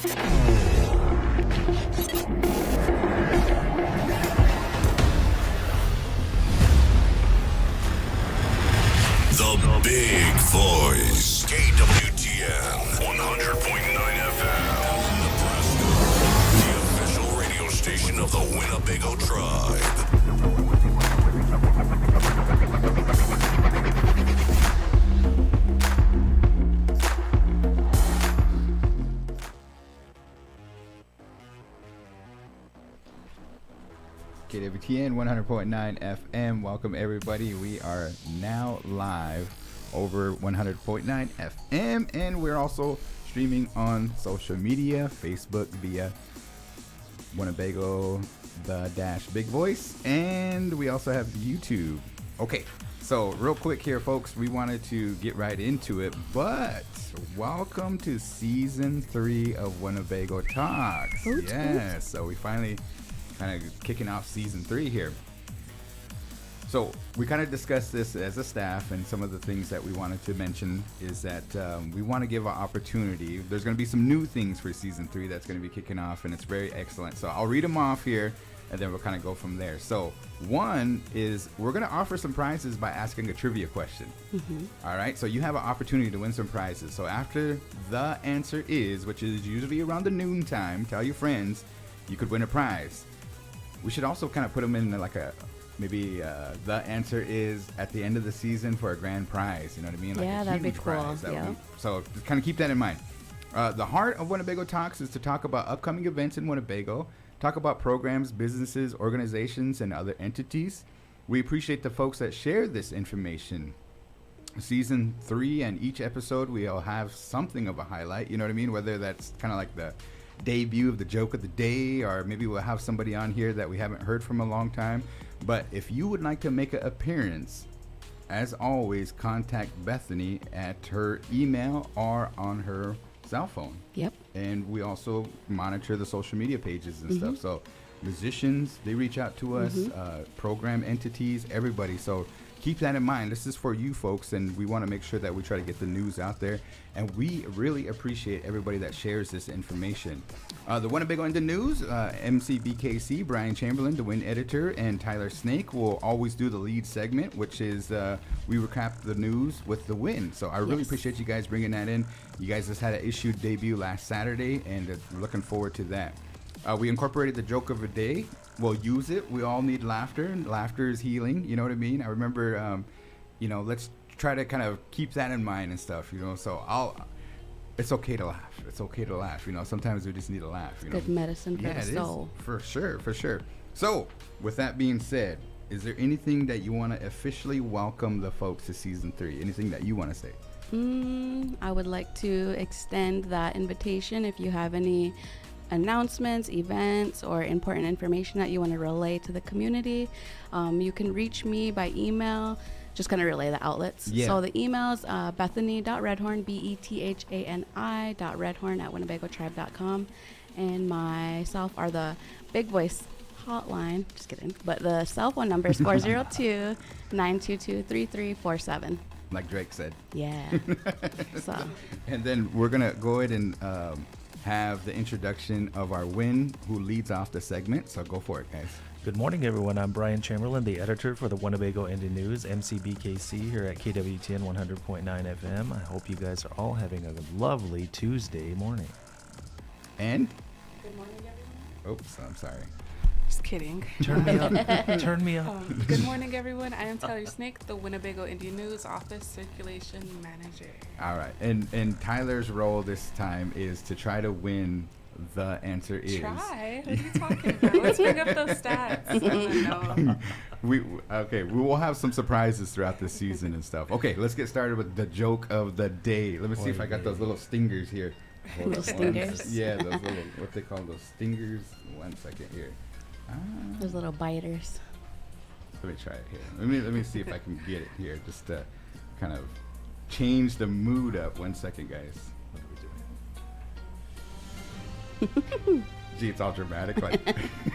The Big Voice. KWTN 100.9 FM. Nebraska. The official radio station of the Winnebago Tribe. KWTN 100.9 FM. Welcome everybody. We are now live over 100.9 FM, and we're also streaming on social media, Facebook via Winnebago the Big Voice, and we also have YouTube. Okay, so real quick here, folks, we wanted to get right into it, but welcome to season 3 of Winnebago Talks. Yes, so we finally kind of kicking off season 3 here. So we kind of discussed this as a staff, and some of the things that we wanted to mention is that we want to give an opportunity. There's going to be some new things for season 3 that's going to be kicking off, and it's very excellent. So I'll read them off here, and then we'll kind of go from there. So one is we're going to offer some prizes by asking a trivia question. All right, so you have an opportunity to win some prizes. So after the answer is, which is usually around the noon time, tell your friends you could win a prize. We should also kind of put them in like a, maybe the answer is at the end of the season for a grand prize. You know what I mean? Like yeah, that'd be cool. So kind of keep that in mind. The heart of Winnebago Talks is to talk about upcoming events in Winnebago, talk about programs, businesses, organizations, and other entities. We appreciate the folks that share this information. Season 3 and each episode, we'll have something of a highlight. You know what I mean? Whether that's kind of like the debut of the joke of the day, or maybe we'll have somebody on here that we haven't heard from a long time. But if you would like to make an appearance, as always, contact Bethany at her email or on her cell phone. Yep. And we also monitor the social media pages and stuff. So musicians, they reach out to us, program entities, everybody. So keep that in mind. This is for you folks, and we want to make sure that we try to get the news out there. And we really appreciate everybody that shares this information. The Winnebago in the News, MCBKC, Brian Chamberlain, the WIN editor, and Tyler Snake will always do the lead segment, which is we recap the news with the WIN. So I really appreciate you guys bringing that in. You guys just had an issued debut last Saturday, and looking forward to that. We incorporated the joke of the day. We'll use it. We all need laughter, and laughter is healing. You know what I mean? I remember, let's try to kind of keep that in mind and stuff, So it's okay to laugh. It's okay to laugh. Sometimes we just need a laugh. Good medicine for the soul. For sure. So with that being said, is there anything that you want to officially welcome the folks to season 3? Anything that you want to say? I would like to extend that invitation. If you have any announcements, events, or important information that you want to relay to the community, you can reach me by email. Just kind of relay the outlets. So the email's bethany.redhorn, bethany.redhorn@winnebagotribe.com, and myself are the Big Voice hotline. Just kidding. But the cell phone number is 402-922-3347. Like Drake said. Yeah. So. And then we're gonna go ahead and have the introduction of our WIN, who leads off the segment. So go for it, guys. Good morning, everyone. I'm Brian Chamberlain, the editor for the Winnebago Indie News, MCBKC, here at KWTN 100.9 FM. I hope you guys are all having a lovely Tuesday morning. And? Good morning, everyone. Oops, I'm sorry. Just kidding. Turn me up. Turn me up. Good morning, everyone. I am Tyler Snake, the Winnebago Indie News Office Circulation Manager. All right. And Tyler's role this time is to try to win the answer is. Try? What are you talking about? Let's bring up those stats. No. We will have some surprises throughout the season and stuff. Okay, let's get started with the joke of the day. Let me see if I got those little stingers here. Little stingers? Yeah, those little, what they call those stingers. 1 second here. Those little biters. Let me try it here. Let me see if I can get it here. Just to kind of change the mood up. 1 second, guys. What are we doing? Gee, it's all dramatic. Like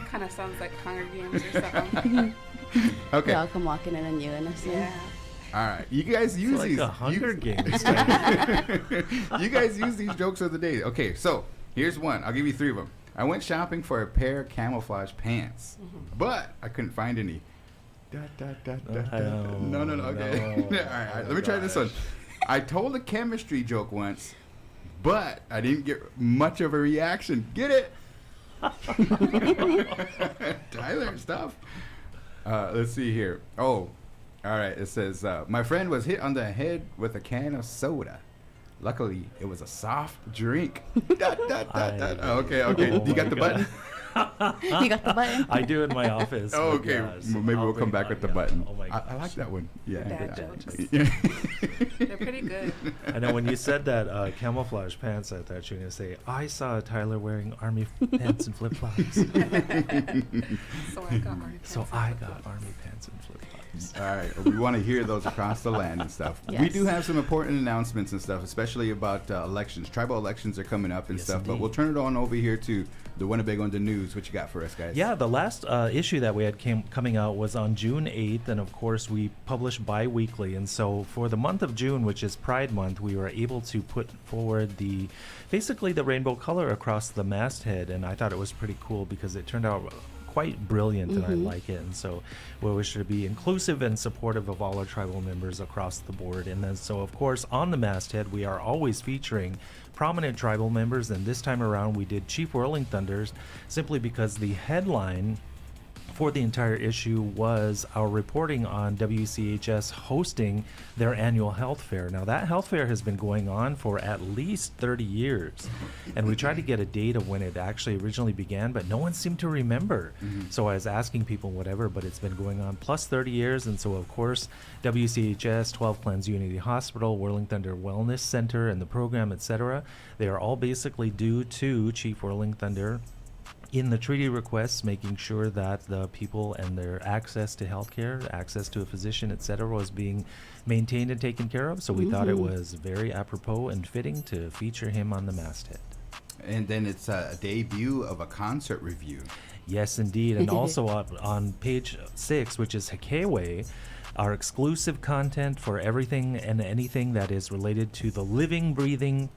kind of sounds like Hunger Games or something. Okay. They all come walking in on unison. Yeah. All right, you guys use like these. A Hunger Games. You guys use these jokes of the day. Okay, so Here's one. I'll give you 3 of them. I went shopping for a pair of camouflage pants, but I couldn't find any. No. Okay. All right. Let me try this one. I told a chemistry joke once, but I didn't get much of a reaction. Get it? Tyler, stuff. Let's see here. Oh, all right. It says, my friend was hit on the head with a can of soda. Luckily, it was a soft drink. Okay. Oh You got the button? You got the button? I do in my office. Oh, okay. Yes, Well, maybe we'll come back with the button. Oh my I like gosh. that one. Yeah. Dad jokes. Yeah. They're pretty good. I know when you said that camouflage pants, I thought you were going to say, I saw Tyler wearing army pants and flip-flops. So I got army pants. So I got army pants and flip-flops. All right, we want to hear those across the land and stuff. We Yes. do have some important announcements and stuff, especially about elections. Tribal elections are coming up and Yes, stuff, but indeed. we'll turn it on over here to the Winnebago on the News. What you got for us, guys? Yeah, the last issue that we had coming out was on June 8th, and of course we publish bi-weekly. And so for the month of June, which is Pride Month, we were able to put forward basically the rainbow color across the masthead, and I thought it was pretty cool because it turned out quite brilliant, and I like it. And so we wish to be inclusive and supportive of all our tribal members across the board. And then so of course on the masthead we are always featuring prominent tribal members, and this time around we did Chief Whirling Thunders simply because the headline for the entire issue was our reporting on WCHS hosting their annual health fair. Now that health fair has been going on for at least 30 years, and we tried to get a date of when it actually originally began, but no one seemed to remember. So I was asking people whatever, but it's been going on plus 30 years. And so of course WCHS, 12 Clans Unity Hospital, Whirling Thunder Wellness Center, and the program, etc., they are all basically due to Chief Whirling Thunder in the treaty requests, making sure that the people and their access to healthcare, access to a physician, etc., was being maintained and taken care of. So we thought it was very apropos and fitting to feature him on the masthead. And then it's a debut of a concert review. Yes, indeed. And also on page 6, which is Hikewe, our exclusive content for everything and anything that is related to the living, breathing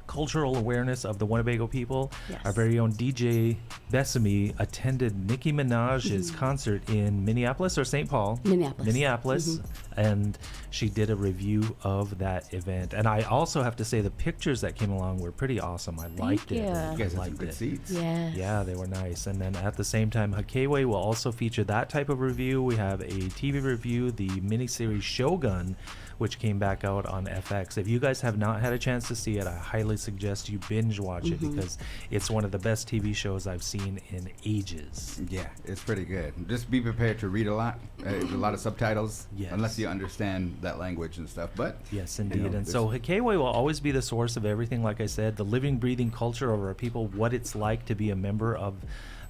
cultural awareness of the Winnebago people. Yes. Our very own DJ Bethani attended Nicki Minaj's concert in Minneapolis or St. Paul? Minneapolis. And she did a review of that event. And I also have to say the pictures that came along were pretty awesome. I liked it. you. You I guys have some liked good it. seats. Yes. Yeah, they were nice. And then at the same time, Hikewe will also feature that type of review. We have a TV review, the miniseries Shogun, which came back out on FX. If you guys have not had a chance to see it, I highly suggest you binge watch it because it's one of the best TV shows I've seen in ages. Yeah, it's pretty good. Just be prepared to read a lot. There's a lot of subtitles, Yes. unless you understand that language and stuff. But Yes, you indeed. know, And so Hikewe will always be the source of everything, like I said, the living, breathing culture of our people, what it's like to be a member of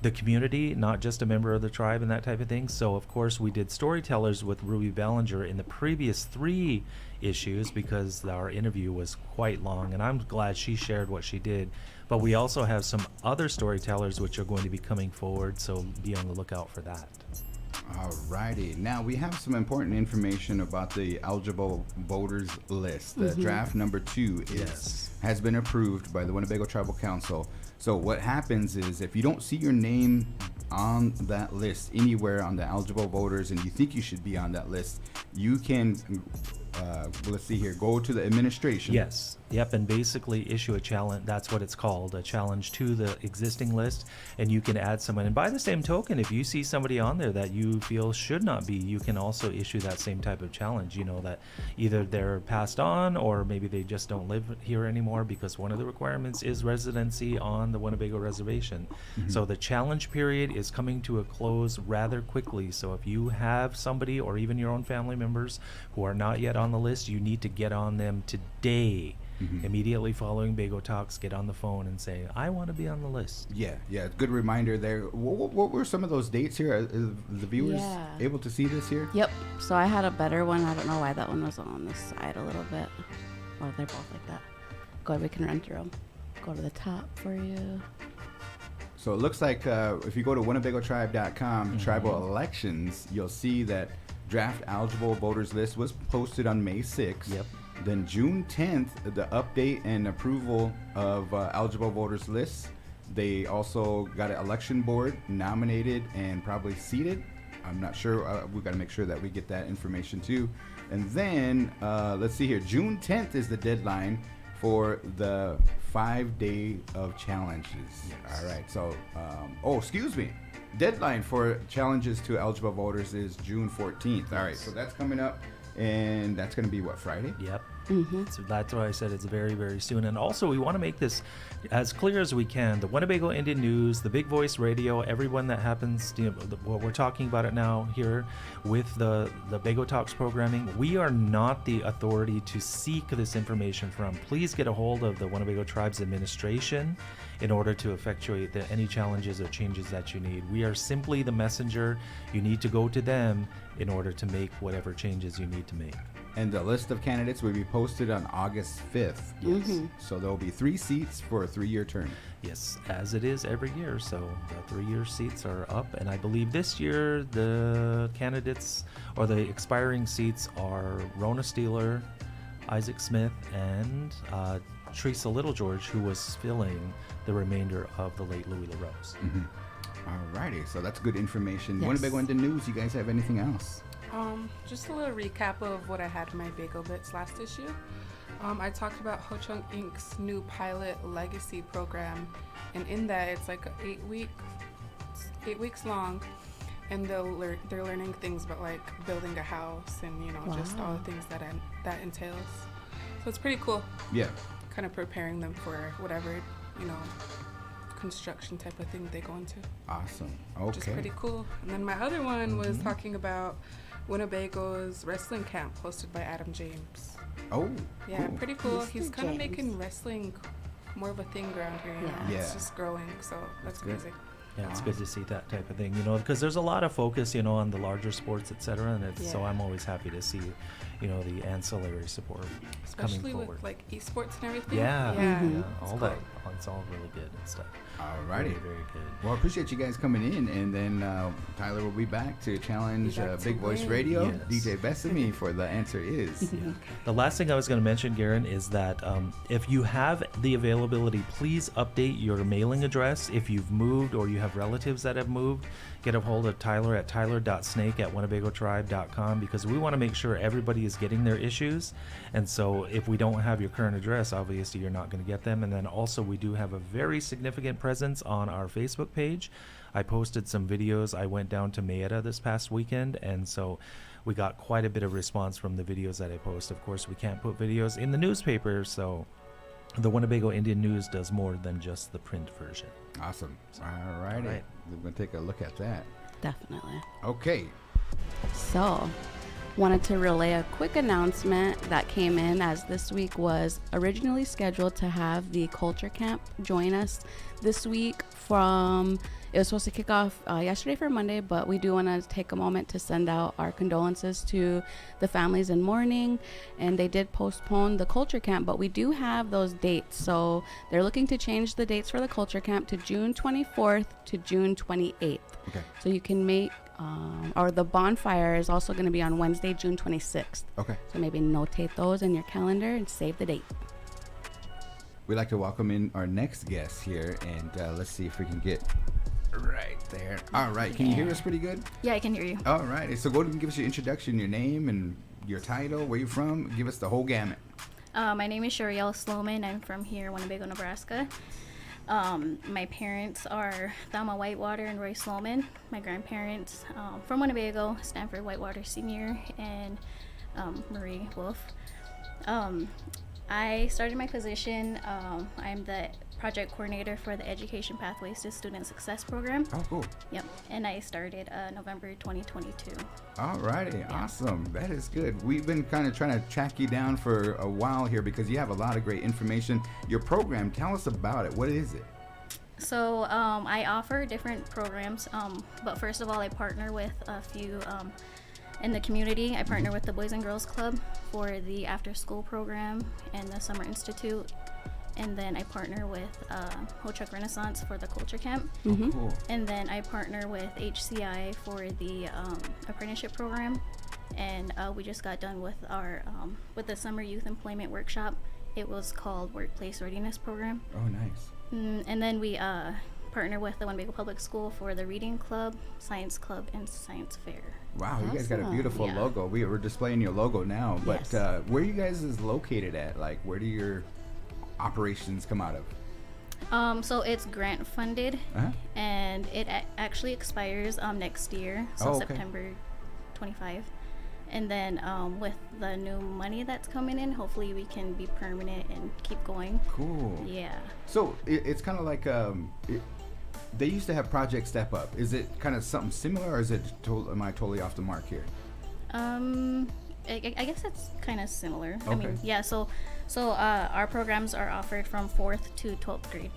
the community, not just a member of the tribe and that type of thing. So of course we did storytellers with Ruby Ballinger in the previous 3 issues because our interview was quite long, and I'm glad she shared what she did. But we also have some other storytellers which are going to be coming forward, so be on the lookout for that. Alrighty, now we have some important information about the eligible voters list. The draft number 2 has been approved by the Winnebago Tribal Council. So what happens is if you don't see your name on that list anywhere on the eligible voters and you think you should be on that list, you can let's see here, go to the administration. Yes. Yep. And basically issue a challenge. That's what it's called, a challenge to the existing list. And you can add someone. And by the same token, if you see somebody on there that you feel should not be, you can also issue that same type of challenge. You know, that either they're passed on or maybe they just don't live here anymore, because one of the requirements is residency on the Winnebago Reservation. So the challenge period is coming to a close rather quickly. So if you have somebody or even your own family members who are not yet on the list, you need to get on them today. Immediately following Bago Talks, get on the phone and say, I want to be on the list. Yeah, good reminder there. What were some of those dates here? Are the viewers Yeah. able to see this here? Yep. So I had a better one. I don't know why that one was on this side a little bit. Well, they're both like that. Go ahead, we can run through them. Go to the top for you. So it looks like if you go to WinnebagoTribe.com, tribal elections, you'll see that draft eligible voters list was posted on May 6th. Yep. Then June 10th, the update and approval of eligible voters lists. They also got an election board nominated and probably seated. I'm not sure. We've got to make sure that we get that information too. And then, let's see here. June 10th is the deadline for the 5 day of challenges. Yes. All right. So, excuse me. Deadline for challenges to eligible voters is June 14th. All right. So that's coming up. And that's going to be what, Friday? Yep. So that's why I said it's very, very soon. And also, we want to make this as clear as we can. The Winnebago Indian News, the Big Voice Radio, everyone that happens, what we're talking about it now here with the Bago Talks programming, we are not the authority to seek this information from. Please get a hold of the Winnebago Tribe's administration in order to effectuate any challenges or changes that you need. We are simply the messenger. You need to go to them in order to make whatever changes you need to make. And the list of candidates will be posted on August 5th. Yes. So there will be 3 seats for a 3-year term. Yes, as it is every year. So the 3-year seats are up. And I believe this year the candidates or the expiring seats are Rona Steeler, Isaac Smith, and Teresa Littlegeorge, who was filling the remainder of the late Louis LaRose. All righty. So that's good information. Yes. Winnebago Indian News, you guys have anything else? Just a little recap of what I had in my Bago Bits last issue. I talked about Ho Chunk Inc.'s new pilot legacy program, and in that it's like 8 weeks long, and they're learning things about like building a house and just all the things that entails. So it's pretty cool. Yeah. Kind of preparing them for whatever construction type of thing they go into. Awesome. Okay. Which is pretty cool. And then my other one was talking about Winnebago's wrestling camp hosted by Adam James. Oh, yeah, cool. pretty cool. Mr. He's kind of James. making wrestling more of a thing around here. Yeah. It's just growing, so that's good. crazy. Yeah, it's good to see that type of thing, because there's a lot of focus, on the larger sports, etc. And so Yeah. I'm always happy to see, the ancillary support Especially coming forward. with like esports and everything. Yeah, It's all cool. that. It's all really good and stuff. All Very, righty. very good. Well, I appreciate you guys coming in, and then Tyler will be back to challenge Be back to Big Voice win. Radio, Yes. DJ Bethany, for the answer is. Yeah. The last thing I was going to mention, Garan, is that if you have the availability, please update your mailing address. If you've moved or you have relatives that have moved, get a hold of Tyler at tyler.snake@winnebagotribe.com, because we want to make sure everybody is getting their issues. And so if we don't have your current address, obviously you're not going to get them. And then also we do have a very significant presence on our Facebook page. I posted some videos. I went down to Mayetta this past weekend, and so we got quite a bit of response from the videos that I post. Of course, we can't put videos in the newspaper, so the Winnebago Indian News does more than just the print version. Awesome. All righty. All right. We're going to take a look at that. Definitely. Okay. So, wanted to relay a quick announcement that came in, as this week was originally scheduled to have the Culture Camp join us this week it was supposed to kick off yesterday for Monday, but we do want to take a moment to send out our condolences to the families in mourning, and they did postpone the Culture Camp, but we do have those dates. So they're looking to change the dates for the Culture Camp to June 24th to June 28th. Okay. So you can make or the bonfire is also going to be on Wednesday, June 26th. Okay. So maybe notate those in your calendar and save the date. We'd like to welcome in our next guest here, and let's see if we can get right there. All right. Can you hear us pretty good? Yeah, I can hear you. All right. So go ahead and give us your introduction, your name, and your title, where you're from. Give us the whole gamut. My name is Shariel Sloman. I'm from here, Winnebago, Nebraska. My parents are Thelma Whitewater and Roy Sloman. My grandparents from Winnebago, Stanford Whitewater Sr. and Marie Wolf. I started my position. I'm the project coordinator for the Education Pathways to Student Success program. Oh, cool. Yep, and I started November 2022. All righty. Awesome. That is good. We've been kind of trying to track you down for a while here because you have a lot of great information. Your program, tell us about it. What is it? So I offer different programs, but first of all, I partner with a few in the community. I partner with the Boys and Girls Club for the after school program and the Summer Institute. And then I partner with Ho-Chunk Renaissance for the Culture Camp. Mm-hmm. Cool. And then I partner with HCI for the apprenticeship program. and we just got done with our with the summer youth employment workshop. It was called Workplace Readiness Program. Oh, nice. And then we partner with the Winnebago Public School for the Reading Club, Science Club, and Science Fair. Wow, you guys got a Awesome. beautiful Yeah. logo. We're displaying your logo now, but Yes. where you guys is located at? Like, where do your operations come out of? So it's grant funded, Uh-huh. and it actually expires next year, so Oh, okay. September 25. And then with the new money that's coming in, hopefully we can be permanent and keep going. Cool. Yeah. So it's kind of like they used to have Project Step Up. Is it kind of something similar, or is it? Am I totally off the mark here? I guess it's kind of similar. I Okay. mean, yeah. So our programs are offered from 4th to 12th grade.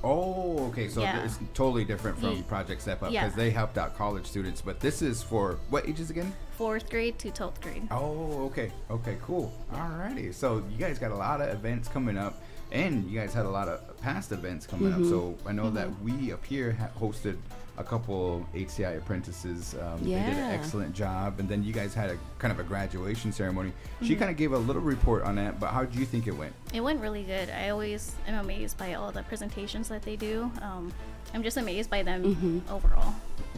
Oh, okay. So Yeah. it's totally different from Ye- Project Step Up yeah. because they helped out college students. But this is for what ages again? 4th grade to 12th grade. Oh, okay. Okay, cool. Alrighty. So you guys got a lot of events coming up, and you guys had a lot of past events coming up. So I know that we up here hosted a couple HCI apprentices. They did an Yeah. excellent job, and then you guys had a kind of a graduation ceremony. She kind of gave a little report on that, but how did you think it went? It went really good. I always am amazed by all the presentations that they do. I'm just amazed by them overall.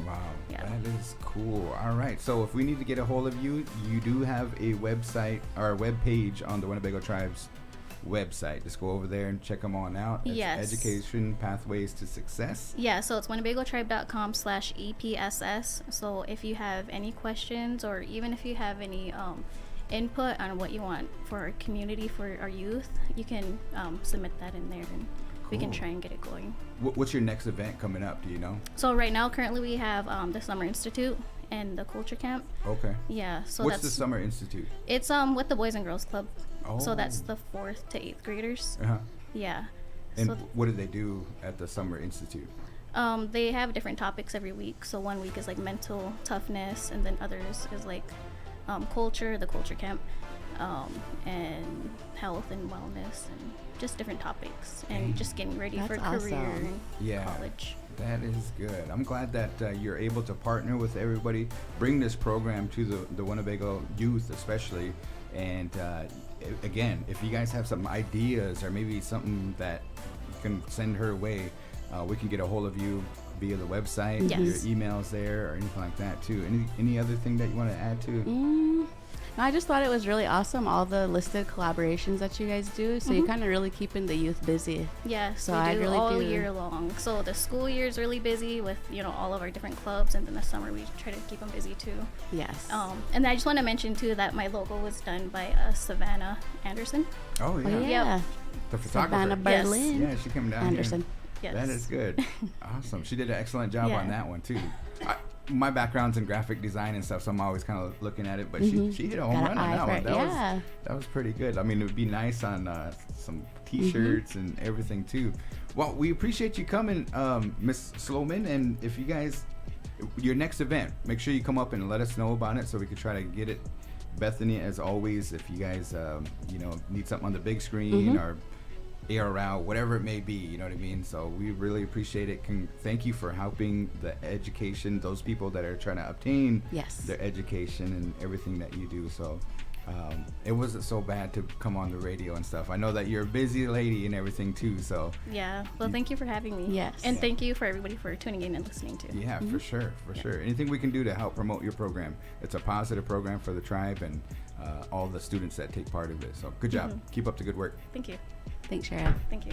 Wow, Yeah. that is cool. All right, so if we need to get a hold of you, you do have a website or a web page on the Winnebago Tribe's website. Just go over there and check them on out. It's Yes. Education Pathways to Success. Yeah, so it's winnebagotribe.com/EPSS. So if you have any questions, or even if you have any input on what you want for our community, for our youth, you can submit that in there, and we can Cool. try and get it going. What's your next event coming up? Do you know? So right now, currently we have the Summer Institute and the Culture Camp. Okay. Yeah, so What's that's the Summer Institute? it's with the Boys and Girls Club. So that's Oh. the 4th to 8th graders. Uh-huh. Yeah. And So what do they do at the Summer Institute? they have different topics every week. So one week is like mental toughness, and then others is like culture, the Culture Camp, and health and wellness, and just different topics, and just getting ready for That's career awesome. and Yeah. college. That is good. I'm glad that you're able to partner with everybody, bring this program to the Winnebago youth especially. And again, if you guys have some ideas or maybe something that you can send her way, we can get a hold of you via the website, Yes. your emails there, or anything like that too. Any other thing that you want to add to? No, I just thought it was really awesome, all the listed collaborations that you guys do. So you're kind of really keeping the youth busy. Yes, So we I do really all do- year long. So the school year is really busy with all of our different clubs, and then the summer we try to keep them busy too. Yes. And I just want to mention too that my logo was done by Savannah Anderson. Oh yeah, Oh, yeah. the photographer. Savannah Yes. Berlin. Yeah, she came down Anderson. here. Yes. That is good. Awesome. She did an excellent job on Yeah. that one too. My background's in graphic design and stuff, so I'm always kind of looking at it. But she hit a home Got run an on eye that for one. it, That yeah. was pretty good. I mean, it would be nice on some T-shirts and everything too. Well, we appreciate you coming, Miss Sloman. And if you guys, your next event, make sure you come up and let us know about it so we can try to get it. Bethany, as always, if you guys need something on the big screen or ARL, whatever it may be, you know what I mean? So we really appreciate it. Thank you for helping the education, those people that are trying to obtain Yes. their education and everything that you do. So it wasn't so bad to come on the radio and stuff. I know that you're a busy lady and everything too, so Yeah. Well, thank you for having me. Yes. And thank you for everybody for tuning in and listening to. yeah, for sure. Anything we can do to help promote your program. It's a positive program for the tribe and all the students that take part of it. So good job. Keep up the good work. Thank you. Thanks, Shara. Thank you.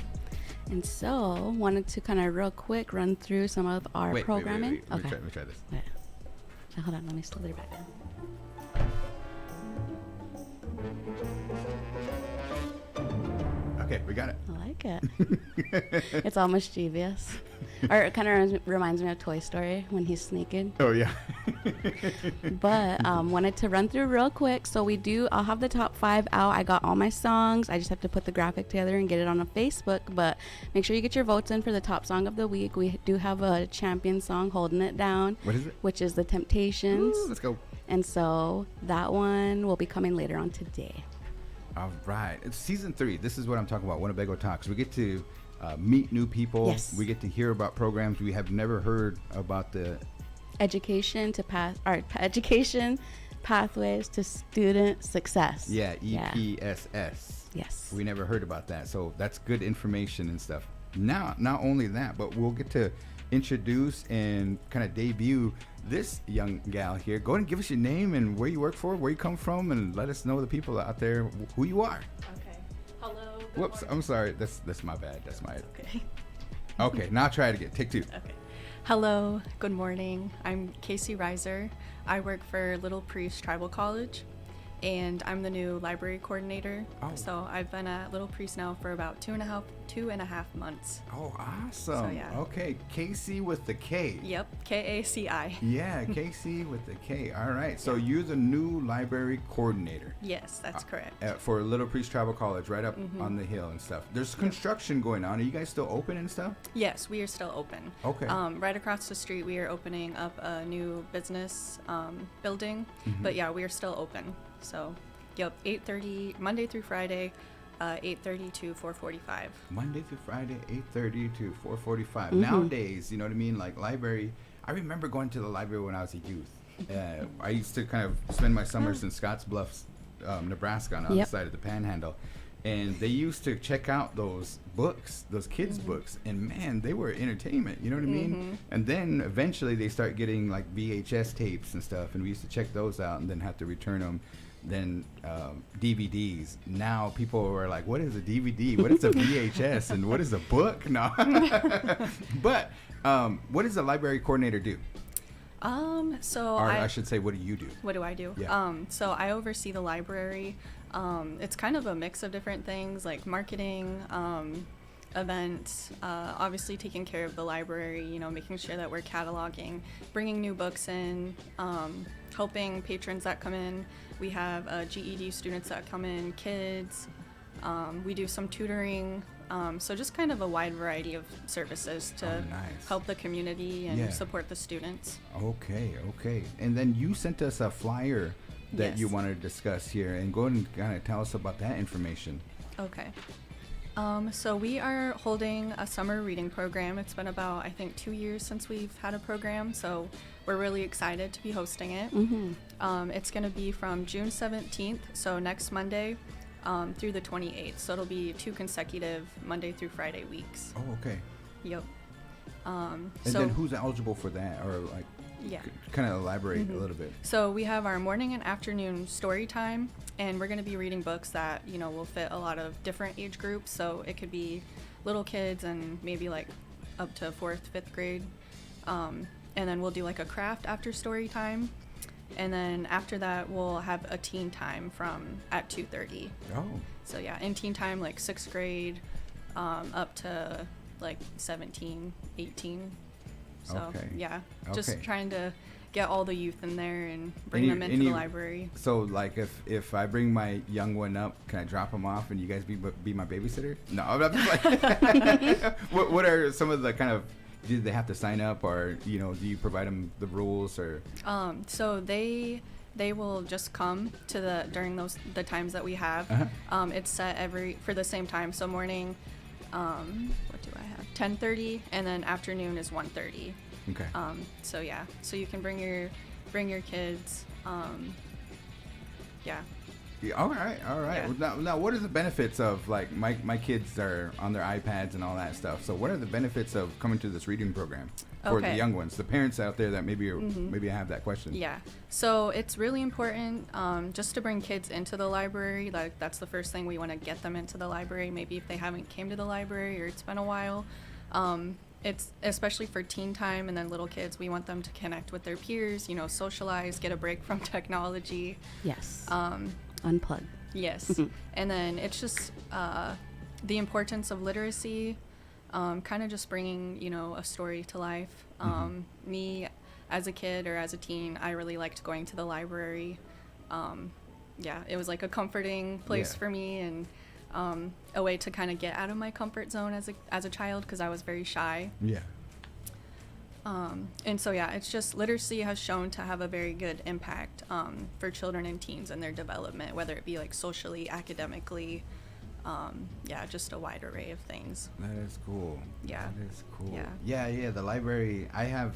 And so, wanted to kind of real quick run through some of our programming. Let Okay. me try this. Wait. Now, hold on, let me slither it back in. Okay, we got it. I like it. It's all mischievous. Or it kind of reminds me of Toy Story when he's sneaking. Oh yeah. But wanted to run through real quick. So I'll have the top 5 out. I got all my songs. I just have to put the graphic together and get it on a Facebook. But make sure you get your votes in for the top song of the week. We do have a champion song, Holding It Down. What is it? Which is The Temptations. Ooh, let's go. And so that one will be coming later on today. All right. It's season 3. This is what I'm talking about. Winnebago Talks. We get to meet new people. Yes. We get to hear about programs we have never heard about. The Education Pathways to Student Success. Yeah, EPSS. Yes. We never heard about that, so that's good information and stuff. Now, not only that, but we'll get to introduce and kind of debut this young gal here. Go ahead and give us your name and where you work for, where you come from, and let us know, the people out there, who you are. Okay. Hello. good Whoops, morning. I'm sorry. That's my bad. That's my. Okay. Okay, now try it again. Take two. Okay. Hello. Good morning. I'm Casey Reiser. I work for Little Priest Tribal College, and I'm the new library coordinator. Oh. So I've been at Little Priest now for about two and a half months. Oh, awesome. So, yeah. Okay, Casey with the K. Yep. KACI. Yeah, Casey with the K. All right. So you're the new library coordinator. Yes, that's correct. For Little Priest Tribal College, right up on the hill and stuff. There's construction going on. Are you guys still open and stuff? Yes, we are still open. Okay. Right across the street, we are opening up a new business building. But yeah, we are still open. So, yep, 8:30 Monday through Friday, 8:30 to 4:45. Monday through Friday, 8:30 to 4:45. Nowadays, you know what I mean? Like library. I remember going to the library when I was a youth. I used to kind of spend my summers in Scottsbluff, Nebraska, on the other side of the Panhandle. And they used to check out those books, those kids' books, and man, they were entertainment. You know what I mean? And then eventually they start getting like VHS tapes and stuff, and we used to check those out and then have to return them. Then DVDs. Now people are like, "What is a DVD? What is a VHS? And what is a book?" No, but what does a library coordinator do? So Or I should say, what do you do? What do I do? Yeah. So I oversee the library. It's kind of a mix of different things like marketing, events, obviously taking care of the library, you know, making sure that we're cataloging, bringing new books in, helping patrons that come in. We have GED students that come in, kids. We do some tutoring. So just kind of a wide variety of services to nice. help the community and support the students. Okay. And then you sent us a flyer that Yes. you wanted to discuss here, and go ahead and kind of tell us about that information. Okay. So we are holding a summer reading program. It's been about, I think, 2 years since we've had a program, so we're really excited to be hosting it. It's going to be from June 17th, so next Monday, through the 28th. So it'll be 2 consecutive Monday through Friday weeks. Oh, okay. Yep. And So then who's eligible for that, or like, yeah. kind of elaborate a little bit? So we have our morning and afternoon story time, and we're going to be reading books that, you know, will fit a lot of different age groups. So it could be little kids and maybe like up to 4th, 5th grade. And then we'll do like a craft after story time. And then after that, we'll have a teen time at 2:30. Oh, So yeah, in teen time, like 6th grade, up to like 17, 18. So Okay. yeah, Okay. just trying to get all the youth in there and bring Any- them into any- the library. so like if I bring my young one up, can I drop him off and you guys be my babysitter? No, I'm just like, what are some of the kind of, do they have to sign up, or you know, do you provide them the rules, or? So they will just come to during the times that we have. It's set for the same time. So morning, what do I have? 10:30, and then afternoon is 1:30. Okay. So yeah, so you can bring your kids. Yeah. Yeah, all right. Yeah. Well, now, what are the benefits of, like, my kids are on their iPads and all that stuff? So what are the benefits of coming to this reading program for the Okay. young ones, the parents out there that maybe have that question? Yeah. So it's really important just to bring kids into the library. Like that's the first thing we want to get them into the library. Maybe if they haven't came to the library or it's been a while. It's especially for teen time and then little kids. We want them to connect with their peers, you know, socialize, get a break from technology. Yes. Unplug. Yes. And then it's just the importance of literacy, kind of just bringing, you know, a story to life. Me, as a kid or as a teen, I really liked going to the library. Yeah, it was like a comforting place Yeah. for me, and a way to kind of get out of my comfort zone as a child, because I was very shy. Yeah. And so, yeah, it's just literacy has shown to have a very good impact for children and teens and their development, whether it be like socially, academically, yeah, just a wide array of things. That is cool. Yeah. That is cool. Yeah. Yeah. The library, I have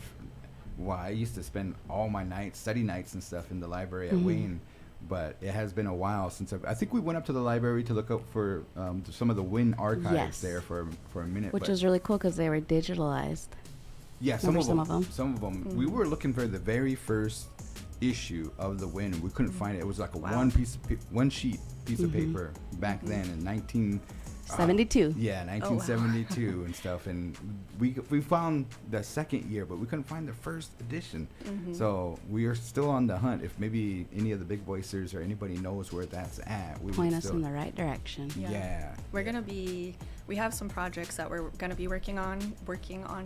well, I used to spend all my nights, study nights and stuff in the library at W.I.N. But it has been a while since I think we went up to the library to look up for some of the W.I.N archives Yes. there for a minute. Which but was really cool because they were digitalized. yeah, Remember some of of them? Some of them. We were looking for the very first issue of the W.I.N and we couldn't find it. It was like a one sheet piece of paper back then in 72. Yeah, 1972 and stuff. And we found the second year, but we couldn't find the first edition. So we are still on the hunt. If maybe any of the big voicers or anybody knows where that's at, we Point would us still, in the right direction. Yeah. We're gonna be. We have some projects that we're gonna be working on.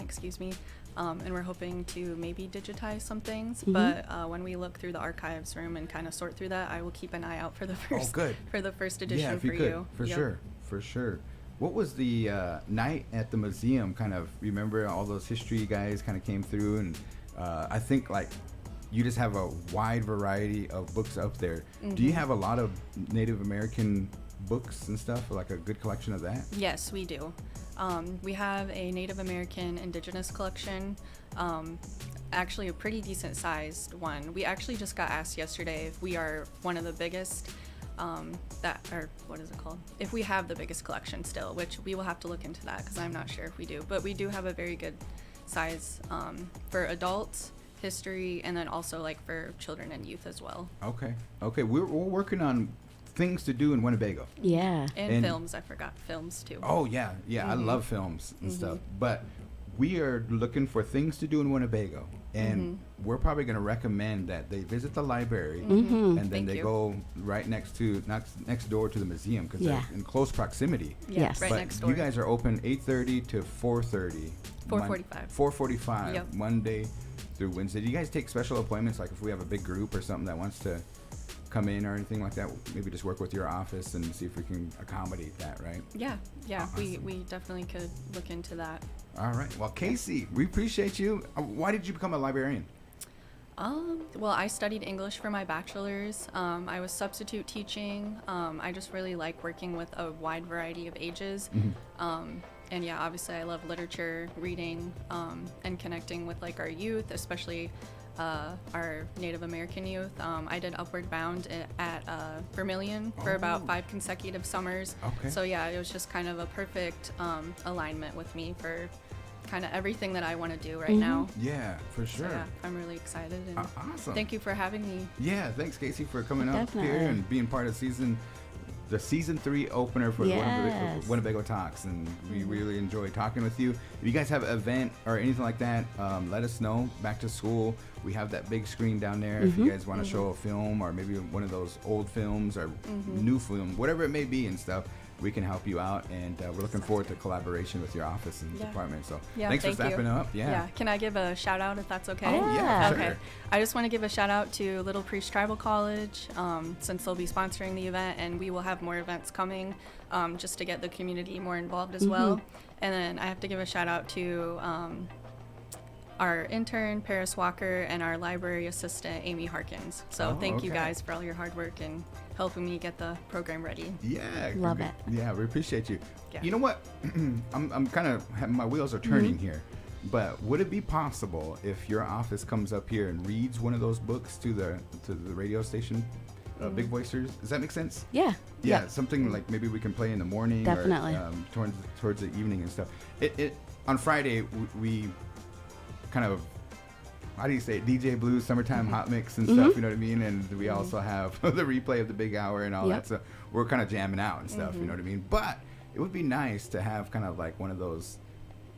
Excuse me. And we're hoping to maybe digitize some things. But when we look through the archives room and kind of sort through that, I will keep an eye out for the first. good. For the first edition Yeah, if for you could, you. for Yep. sure, for sure. What was the night at the museum? Kind of remember all those history guys kind of came through, and I think like you just have a wide variety of books up there. Do you have a lot of Native American books and stuff, like a good collection of that? Yes, we do. We have a Native American Indigenous collection, actually a pretty decent sized one. We actually just got asked yesterday if we are one of the biggest, what is it called? If we have the biggest collection still, which we will have to look into that because I'm not sure if we do. But we do have a very good size for adults, history, and then also like for children and youth as well. Okay, we're working on things to do in Winnebago. Yeah. And films, I forgot films too. Oh yeah, I love films and stuff. But we are looking for things to do in Winnebago, and we're probably going to recommend that they visit the library, and then Thank they you. go right next door to the museum because Yeah. they're in close proximity. Yes. Right But next door. you guys are open 8:30 to 4:30. 4:45. 4:45 Yep. Monday through Wednesday. Do you guys take special appointments, like if we have a big group or something that wants to come in or anything like that? Maybe just work with your office and see if we can accommodate that, right? Yeah, Awesome. we definitely could look into that. All right. Well, Casey, we appreciate you. Why did you become a librarian? Well, I studied English for my bachelor's. I was substitute teaching. I just really like working with a wide variety of ages. And yeah, obviously I love literature, reading, and connecting with like our youth, especially our Native American youth. I did Upward Bound at Vermilion for about 5 consecutive summers. Okay. So yeah, it was just kind of a perfect alignment with me for kind of everything that I want to do right now. Yeah, for So sure. yeah, I'm really excited. And Awesome. thank you for having me. Yeah, thanks, Casey, for coming up Definitely. here and being part of the season 3 opener for Yes. Winnebago Talks, and we really enjoy talking with you. If you guys have an event or anything like that, let us know. Back to school, we have that big screen down there. If you guys want to show a film or maybe one of those old films or new film, whatever it may be and stuff, we can help you out, and we're looking forward to collaboration with your office and Yeah. department. So Yeah, thanks for thank you. stepping up. Yeah. Can I give a shout out if that's okay? Oh, yeah, Okay. sure. I just want to give a shout out to Little Priest Tribal College, since they'll be sponsoring the event, and we will have more events coming, just to get the community more involved as well. And then I have to give a shout out to our intern Paris Walker and our library assistant Amy Harkins. So thank you okay. guys for all your hard work and helping me get the program ready. Yeah. Love it. Yeah, we appreciate you. Yeah. You know what? I'm kind of, my wheels are turning here. But would it be possible if your office comes up here and reads one of those books to the radio station, Big Voicers? Does that make sense? Yeah. Yeah, something like maybe we can play in the morning Definitely. or towards the evening and stuff. It on Friday we kind of, how do you say it? DJ Blues Summertime Hot Mix and stuff, you know what I mean? And we also have the replay of the big hour and all Yep. that. So we're kind of jamming out and stuff, you know what I mean? But it would be nice to have kind of like one of those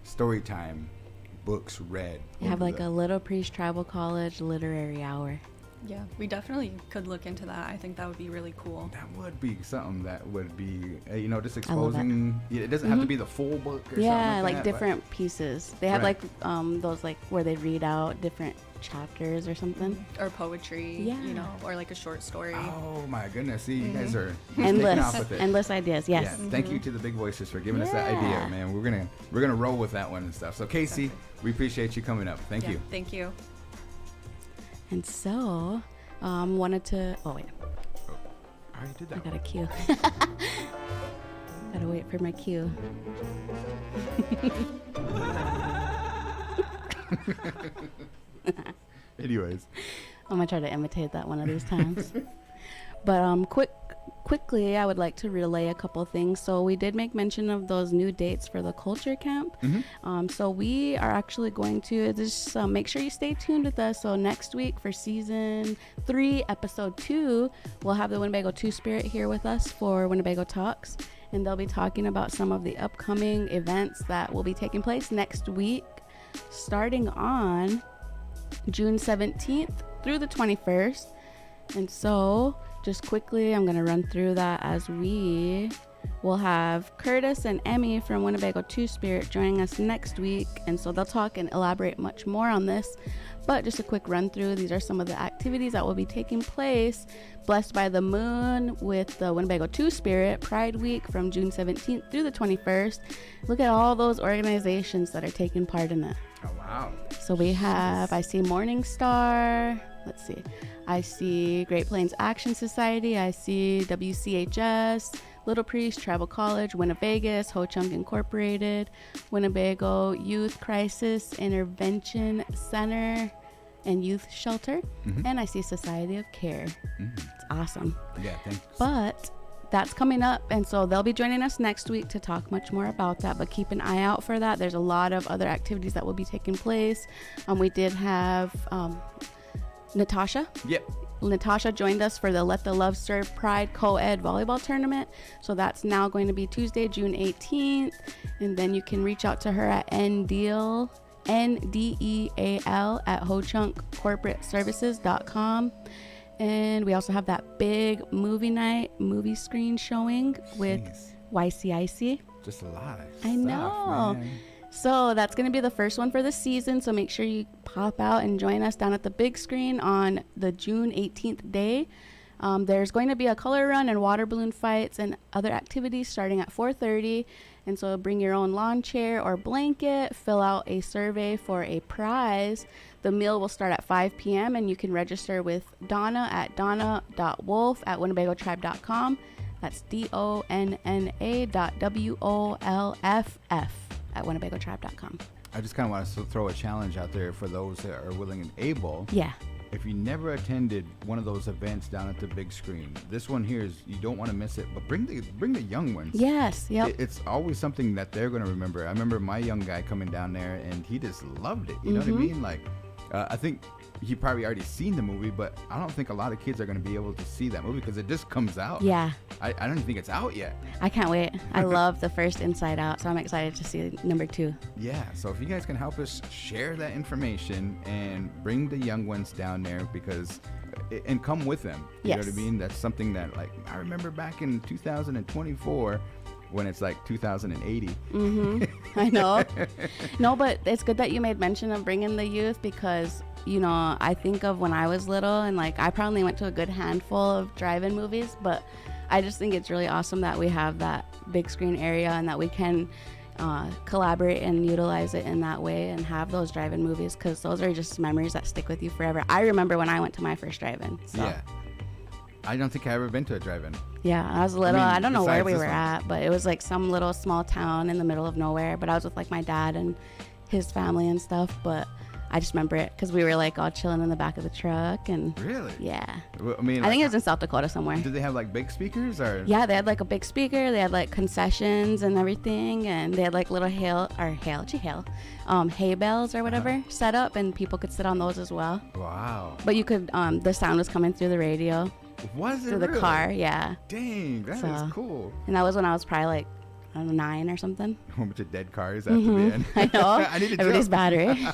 story time books read. You have over like the- a Little Priest Tribal College literary hour. Yeah, we definitely could look into that. I think that would be really cool. That would be something that would be, just I love it. exposing. It doesn't have to be the full book or something Yeah, like like that, but- different pieces. They have Right. like those like where they read out different chapters or something. Or poetry, Yeah. or like a short story. Oh my goodness! See, you guys are Endless, taking off with it. endless ideas. Yes. Yeah. Thank you to the Big Voices for giving us that idea, Yeah. man. We're gonna roll with that one and stuff. So Casey, we appreciate you coming up. Thank Yeah, you. Thank you. And so, wanted to. Oh wait, I already did I that. got a cue. Gotta wait for my cue. Anyways. I'm gonna try to imitate that one of these times. But quickly, I would like to relay a couple things. So we did make mention of those new dates for the culture camp. So we are actually going to just make sure you stay tuned with us. So next week for season 3, episode 2, we'll have the Winnebago Two-Spirit here with us for Winnebago Talks, and they'll be talking about some of the upcoming events that will be taking place next week, starting on June 17th through the 21st. And so just quickly, I'm going to run through that as we will have Curtis and Emmy from Winnebago Two-Spirit joining us next week. And so they'll talk and elaborate much more on this. But just a quick run through. These are some of the activities that will be taking place. Blessed by the Moon with the Winnebago Two-Spirit Pride Week from June 17th through the 21st. Look at all those organizations that are taking part in it. Oh, wow. So we have, I see Morning Star. Let's see. I see Great Plains Action Society. I see WCHS, Little Priest, Tribal College, Winnebagus, Ho-Chunk Incorporated, Winnebago Youth Crisis Intervention Center and Youth Shelter. And I see Society of Care. It's awesome. Yeah, thanks. But that's coming up, and so they'll be joining us next week to talk much more about that, but keep an eye out for that. There's a lot of other activities that will be taking place. We did have Natasha. Yep. Natasha joined us for the Let the Love Serve Pride co-ed volleyball tournament. So that's now going to be Tuesday, June 18th. And then you can reach out to her at NDEAL at hochunkcorporateservices.com. And we also have that big movie night, movie screen showing with YCIC. Just a lot of I know. man. So that's going to be the first one for the season. So make sure you pop out and join us down at the big screen on the June 18th day. There's going to be a color run and water balloon fights and other activities starting at 4:30. And so bring your own lawn chair or blanket, fill out a survey for a prize. The meal will start at 5 p.m. and you can register with Donna at donna.wolf@winnebagotribe.com. That's DONNA.WOLFF@winnebagotribe.com. I just kind of want to throw a challenge out there for those that are willing and able. Yeah. If you never attended one of those events down at the big screen, this one here is, you don't want to miss it. But bring the young ones. Yes. Yep. It's always something that they're going to remember. I remember my young guy coming down there, and he just loved it. You know what I mean? Like, I think he probably already seen the movie, but I don't think a lot of kids are going to be able to see that movie because it just comes out. Yeah. I don't even think it's out yet. I can't wait. I love the first Inside Out, so I'm excited to see number 2. Yeah, so if you guys can help us share that information and bring the young ones down there, because and come with them. You know what I mean? That's something that, like, I remember back in 2024 when it's like 2080. I know. No, but it's good that you made mention of bringing the youth, because you know, I think of when I was little, and like I probably went to a good handful of drive-in movies, but I just think it's really awesome that we have that big screen area and that we can collaborate and utilize it in that way and have those drive-in movies, because those are just memories that stick with you forever. I remember when I went to my first drive-in. So. Yeah. I don't think I ever been to a drive-in. Yeah, I was little. I don't know where we were one. at, but it was like some little small town in the middle of nowhere. But I was with like my dad and his family and stuff. But I just remember it because we were like all chilling in the back of the truck. And Really? yeah, Well, I mean, I think it was in South Dakota somewhere. Did they have like big speakers or? Yeah, they had like a big speaker. They had like concessions and everything, and they had like little hay bales or whatever set up, and people could sit on those as well. Wow. But you could, the sound was coming through the radio, Was it through the really? car. Yeah, Dang, that is So- cool. and that was when I was probably like, I don't know, 9 or something. A whole bunch of dead cars after the end. I know. I need to Everybody's jump. battery.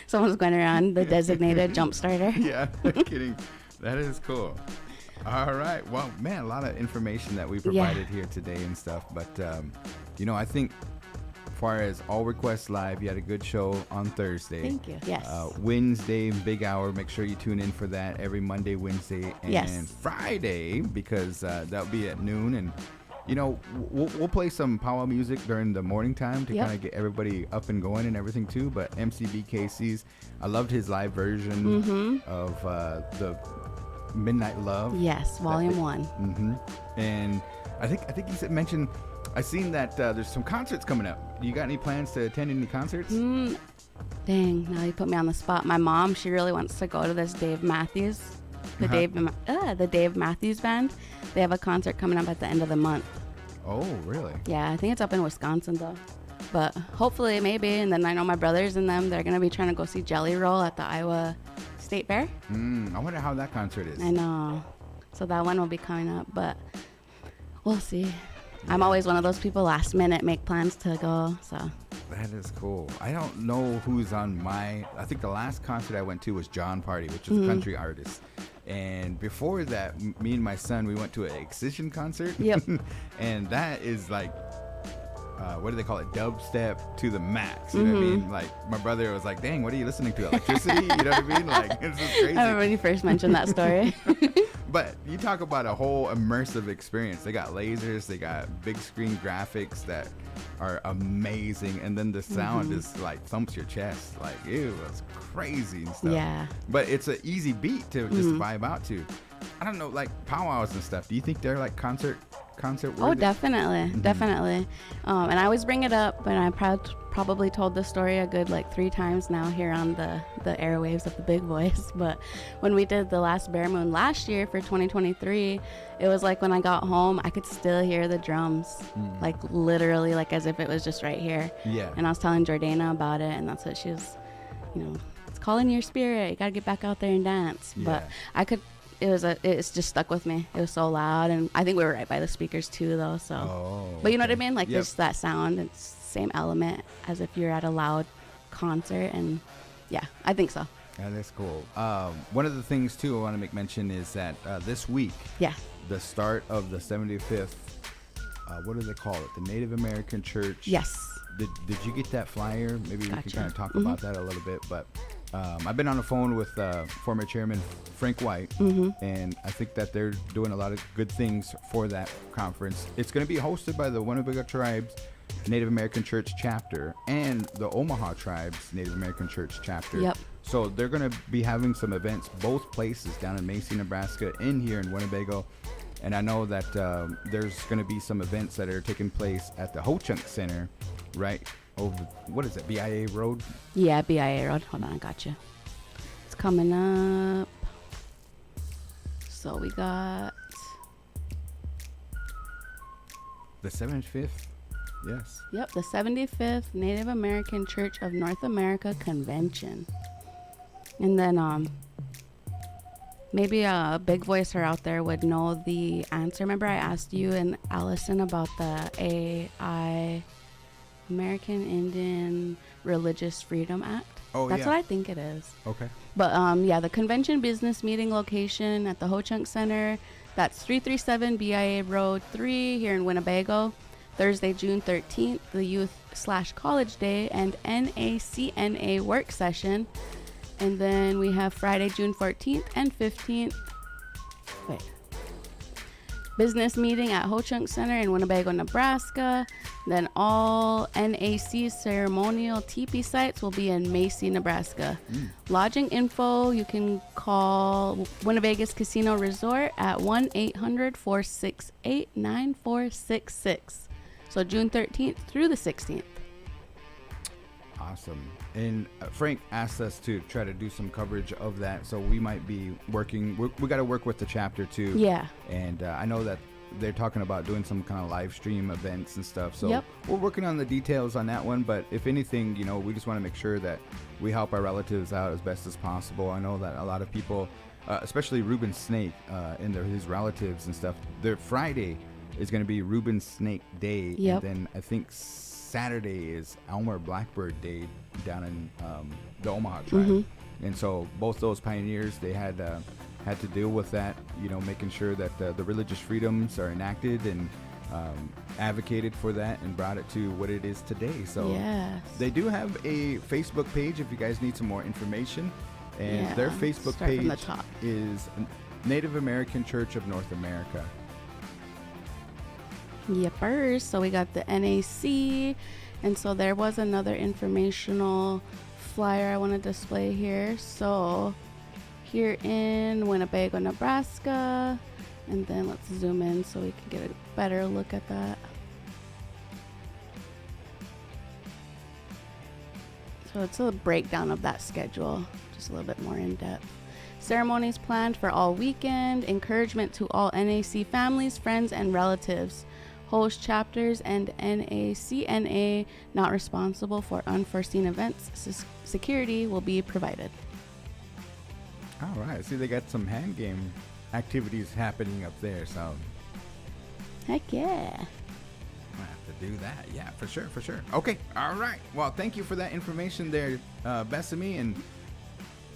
Someone's going around the designated jump starter. Yeah, no kidding. That is cool. All right. Well, man, a lot of information that we provided here today and stuff. But, you know, I think as far as All Requests Live, you had a good show on Thursday. Thank you. Yes. Wednesday, big hour. Make sure you tune in for that every Monday, Wednesday, and Yes. Friday, because that'll be at noon. And, you know, we'll play some powwow music during the morning time to Yep. kind of get everybody up and going and everything too. But MCB Casey's, I loved his live version of the Midnight Love. Yes, volume 1. And I think he mentioned, I seen that there's some concerts coming up. You got any plans to attend any concerts? Dang, now you put me on the spot. My mom, she really wants to go to this Dave Matthews, the Dave Matthews Band. They have a concert coming up at the end of the month. Oh, really? Yeah, I think it's up in Wisconsin though. But hopefully, maybe. And then I know my brothers and them, they're going to be trying to go see Jelly Roll at the Iowa State Fair. I wonder how that concert is. I know. So that one will be coming up, but we'll see. I'm always one of those people last minute make plans to go, so. That is cool. I don't know who's on I think the last concert I went to was John Party, which is a country artist. And before that, me and my son, we went to an Excision concert. Yep. And that is like, what do they call it? Dubstep to the max. You know what I mean? Like, my brother was like, dang, what are you listening to? Electricity? You know what I mean? Like, it's just crazy. I remember when you first mentioned that story. But you talk about a whole immersive experience. They got lasers, they got big screen graphics that are amazing, and then the sound is like thumps your chest. Like, ew, it's crazy and stuff. Yeah. But it's an easy beat to just vibe out to. I don't know, like powwows and stuff. Do you think they're like concert worthy? Oh, definitely, definitely. And I always bring it up, and I probably told the story a good like 3 times now here on the airwaves of the Big Voice. But when we did the last Bear Moon last year for 2023, it was like when I got home, I could still hear the drums, like literally, like as if it was just right here. Yeah. And I was telling Jordana about it, and that's what she was, it's calling your spirit. You gotta get back out there and dance. Yeah. But I could. It's just stuck with me. It was so loud, and I think we were right by the speakers too, though. So, but you know what I mean? Like, there's that sound. It's same element as if you're at a loud concert, and yeah, I think so. That is cool. One of the things too I want to make mention is that this week, the start of the 75th. What do they call it? The Native American Church. Yes. Did you get that flyer? Maybe we can Gotcha. kind of talk about that a little bit, but. I've been on the phone with former chairman Frank White, and I think that they're doing a lot of good things for that conference. It's going to be hosted by the Winnebago Tribes Native American Church chapter and the Omaha Tribes Native American Church chapter. Yep. So they're going to be having some events both places, down in Macy, Nebraska, and here in Winnebago. And I know that there's going to be some events that are taking place at the Ho-Chunk Center, right over, what is it, BIA Road? Yeah, BIA Road. Hold on, I got you. It's coming up. So we got The 75th? Yes. Yep, the 75th Native American Church of North America Convention. And then maybe a big voicer out there would know the answer. Remember I asked you and Allison about the AI, American Indian Religious Freedom Act? Oh, That's yeah. what I think it is. Okay. But yeah, the convention business meeting location at the Ho-Chunk Center, that's 337 BIA Road 3 here in Winnebago. Thursday, June 13th, the Youth/College Day and NACNA work session. And then we have Friday, June 14th and 15th. Business meeting at Ho-Chunk Center in Winnebago, Nebraska. Then all NAC ceremonial teepee sites will be in Macy, Nebraska. Lodging info, you can call Winnebago's Casino Resort at 1-800-468-9466. So June 13th through the 16th. Awesome. And Frank asked us to try to do some coverage of that, so we might be working. We got to work with the chapter too. Yeah. And I know that they're talking about doing some kind of live stream events and stuff. So Yep. we're working on the details on that one. But if anything, we just want to make sure that we help our relatives out as best as possible. I know that a lot of people, especially Reuben Snake and his relatives and stuff, their Friday is going to be Reuben Snake Day. Yep. And then I think Saturday is Elmer Blackbird Day down in the Omaha tribe. And so both those pioneers, they had to deal with that, making sure that the religious freedoms are enacted and advocated for that and brought it to what it is today. So Yes. they do have a Facebook page if you guys need some more information. And Yeah, their Facebook start from the page top. is Native American Church of North America. Yepers. So we got the NAC, and so there was another informational flyer I want to display here. So here in Winnebago, Nebraska, and then let's zoom in so we can get a better look at that. So it's a breakdown of that schedule, just a little bit more in depth. Ceremonies planned for all weekend. Encouragement to all NAC families, friends, and relatives. Host chapters and NACNA not responsible for unforeseen events. Security will be provided. All right. See, they got some hand game activities happening up there, so Heck yeah. I have to do that. Yeah, for sure, for sure. Okay, all right. Well, thank you for that information there, Bethany. And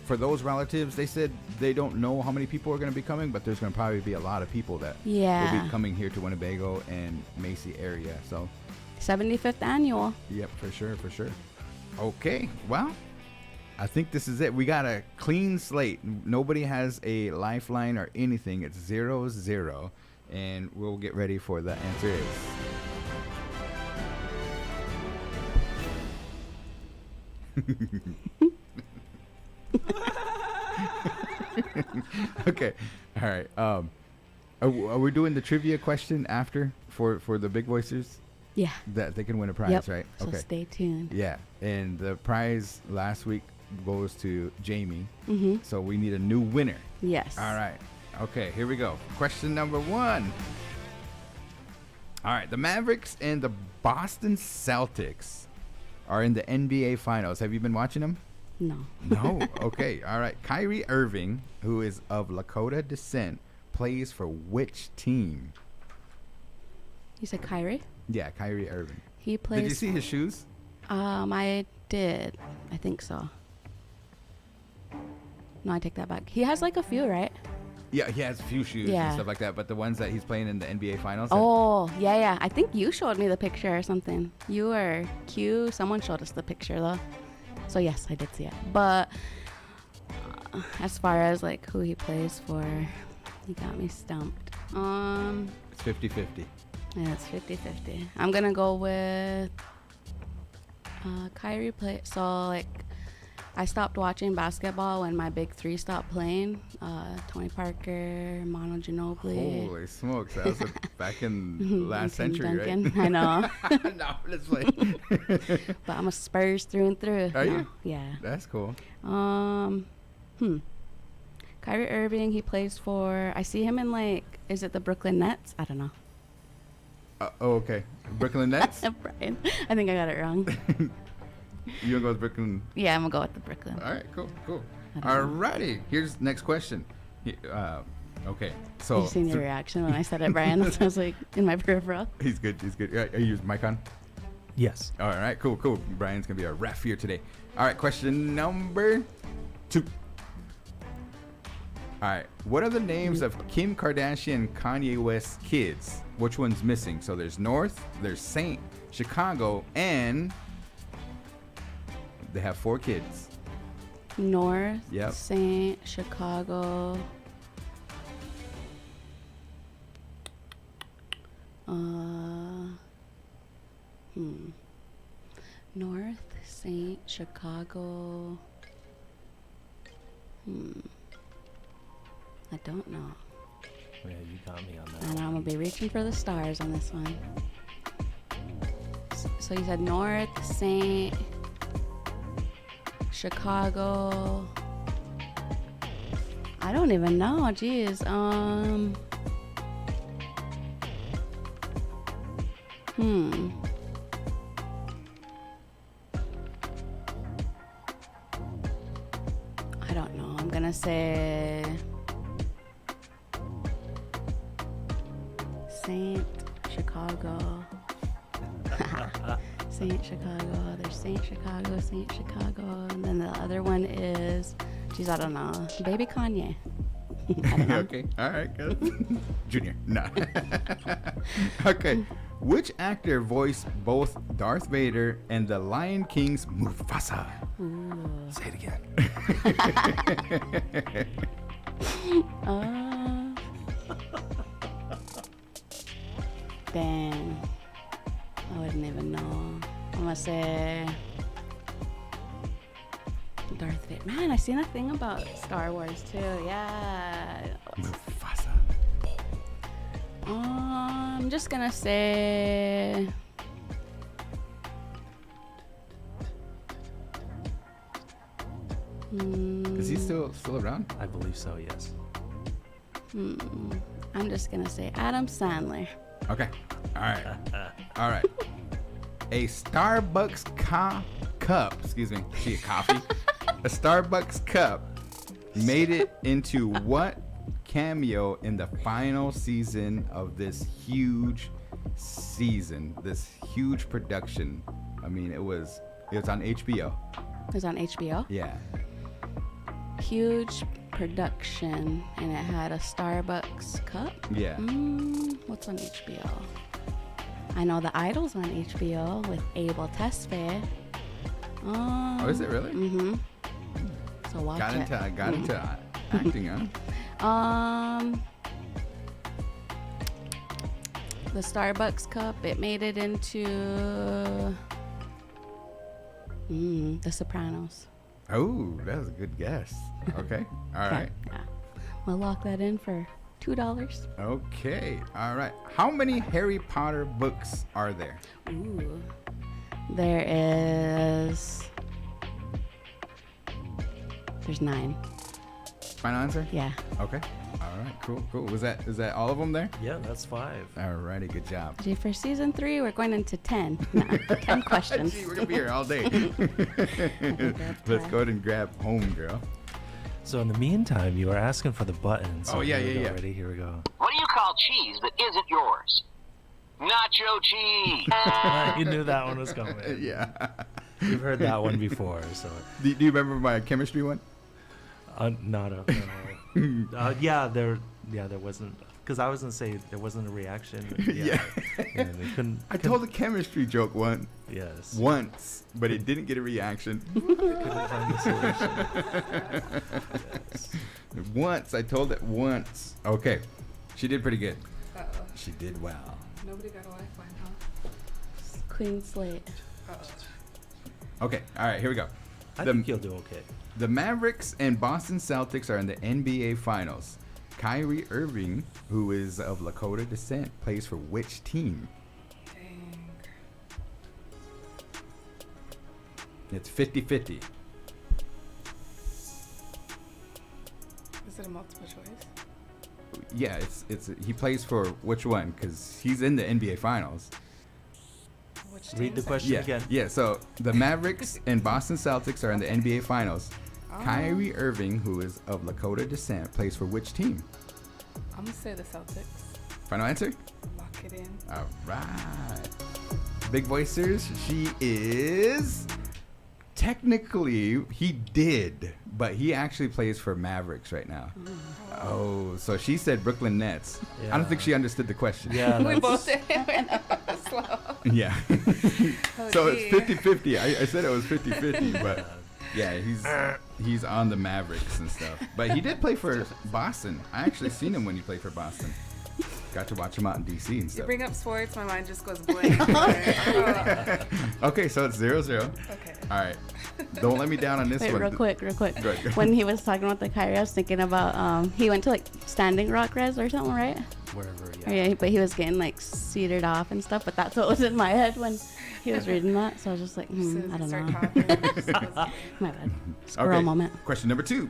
for those relatives, they said they don't know how many people are going to be coming, but there's going to probably be a lot of people that will be coming here to Winnebago and Macy area. So 75th annual. Yep, for sure, for sure. Okay, well, I think this is it. We got a clean slate. Nobody has a lifeline or anything. It's 0-0, and we'll get ready for the answer is. Okay, all right. Are we doing the trivia question after for the big voicers? Yeah. That they can win a prize, Yep. right? So stay tuned. Yeah, and the prize last week goes to Jamie. Mm-hmm. So we need a new winner. Yes. All right. Okay, here we go. Question number 1. All right, the Mavericks and the Boston Celtics are in the NBA Finals. Have you been watching them? No. No. Okay. All right. Kyrie Irving, who is of Lakota descent, plays for which team? You said Kyrie? Yeah, Kyrie Irving. He plays. Did you see his shoes? I did. I think so. No, I take that back. He has like a few, right? Yeah, he has a few shoes Yeah. and stuff like that, but the ones that he's playing in the NBA Finals. Oh, yeah. I think you showed me the picture or something. You or Q, someone showed us the picture though. So yes, I did see it. But as far as like who he plays for, he got me stumped. It's 50-50. Yeah, it's 50-50. I'm gonna go with Kyrie play. So like, I stopped watching basketball when my big three stopped playing. Tony Parker, Manu Ginobili. Holy smokes, that was back in last century, Duncan. right? I know. No, let's play. But I'm a Spurs through and through. Are you? Yeah. That's cool. Kyrie Irving, he plays for, I see him in like, is it the Brooklyn Nets? I don't know. Okay. Brooklyn Nets? Brian, I think I got it wrong. You gonna go with Brooklyn? Yeah, I'm gonna go with the Brooklyn. All right, cool. I don't know. Alrighty, here's next question. Okay, so You seen your reaction when I said it, Brian? That was like in my peripheral. he's good. Are you mic on? Yes. All right, cool. Brian's gonna be our ref here today. All right, question number 2. All right, what are the names of Kim Kardashian and Kanye West's kids? Which one's missing? So there's North, there's Saint, Chicago, and they have 4 kids. North, Yep. Saint, Chicago. North, Saint, Chicago. I don't know. Yeah, you got me on that. And I'm gonna be reaching for the stars on this one. So you said North, Saint, Chicago. I don't even know. Jeez. I don't know. I'm gonna say Saint, Chicago. Saint, Chicago. There's Saint, Chicago, Saint, Chicago. And then the other one is, geez, I don't know. Baby Kanye. I don't know. Okay, all right, good. Junior, no. Okay, which actor voiced both Darth Vader and the Lion King's Mufasa? Ooh. Say it again. Dang. I wouldn't even know. I'm gonna say Darth Vader. Man, I seen a thing about Star Wars too. Yeah. Mufasa. I'm just gonna say Is he still around? I believe so, yes. I'm just gonna say Adam Sandler. Okay. All right. All right. A Starbucks cup. Excuse me. See a coffee? A Starbucks cup made it into what cameo in the final season of this huge season? This huge production. I mean, it was on HBO. It was on HBO. Yeah. Huge production, and it had a Starbucks cup. Yeah. What's on HBO? I know The Idol's on HBO with Abel Tesfaye. Oh, is it really? Mm-hmm. So watch Got it. into acting, huh? The Starbucks cup, it made it into The Sopranos. Oh, that was a good guess. Okay. All right. Yeah. We'll lock that in for $2. Okay. All right. How many Harry Potter books are there? Ooh. There's 9. Final answer? Yeah. Okay. All right. Cool. Is that all of them there? Yeah, that's 5. All righty. Good job. Gee, for season 3, we're going into 10. No, 10 questions. Gee, we're gonna be here all day. Let's go ahead and grab home, girl. So in the meantime, you were asking for the button. So Oh, yeah, here we yeah. go. Ready? Here we go. What do you call cheese that isn't yours? Nacho cheese. You knew that one was coming. Yeah. You've heard that one before, so Do you remember my chemistry one? not a. No. There wasn't, because I was gonna say there wasn't a reaction. Yeah. And we couldn't. I told a chemistry joke Yes. once, but it didn't get a reaction. Couldn't find the solution. Yes. Once. I told it once. Okay. She did pretty good. Uh-oh. She did well. Nobody got a lifeline, huh? Queen Slate. Uh-oh. Okay. All right. Here we go. I The- think you'll do okay. The Mavericks and Boston Celtics are in the NBA Finals. Kyrie Irving, who is of Lakota descent, plays for which team? Dang. It's 50-50. Is it a multiple choice? Yeah, it's he plays for which one? Because he's in the NBA Finals. Which Read the teams? question again. Yeah, so the Mavericks and Boston Celtics are in the NBA Finals. Kyrie Irving, who is of Lakota descent, plays for which team? I'm going to say the Celtics. Final answer? Lock it in. All right. Big Voicers, she is... Technically, he did, but he actually plays for Mavericks right now. Oh, so she said Brooklyn Nets. I don't think she understood the question. Yeah. We that's- both did. Slow. Yeah. Oh, So gee. it's 50-50. I said it was 50-50, but yeah, he's on the Mavericks and stuff. But he did play for Boston. I actually seen him when he played for Boston. Got to watch him out in DC and You stuff. bring up sports, my mind just goes blank. Okay, so it's 0-0. Okay. All right. Don't let me down on this Wait, one. real quick. Go ahead. When he was talking about the Kyrie, I was thinking about he went to like Standing Rock Res or something, right? Wherever. Oh, yeah, but he was getting like seated off and stuff. But that's what was in my head when he was reading that. So I was just like, As soon I as don't you know. start talking, it just goes blank. My bad. Squirrel moment. Question number 2.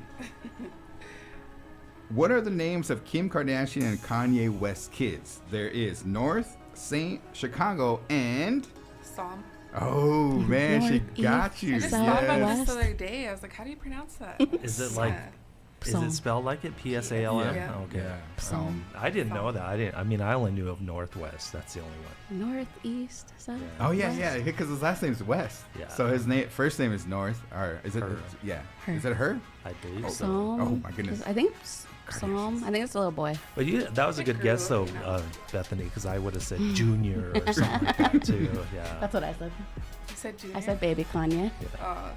What are the names of Kim Kardashian and Kanye West kids? There is North, Saint, Chicago, and... Psalm. Oh, man, she North, got East, you. I just South, thought about West. this the other day. I was like, how do you pronounce that? Is it like? Is Psalm. it spelled like it? PSALM? Yeah. Okay. Yeah. Psalm. I didn't know that. I mean, I only knew of Northwest. That's the only one. Northeast, south. Oh, yeah, West? yeah, because his last name's West. Yeah. So his first name is North, or is it? Her. Yeah. Her. Is it her? I believe so. Psalm. Oh, my goodness. I think Psalm. I think it's a little boy. But that was a good guess though, Bethany, because I would have said Junior or something like that too. Yeah. That's what I said. You said junior? I said baby Kanye. I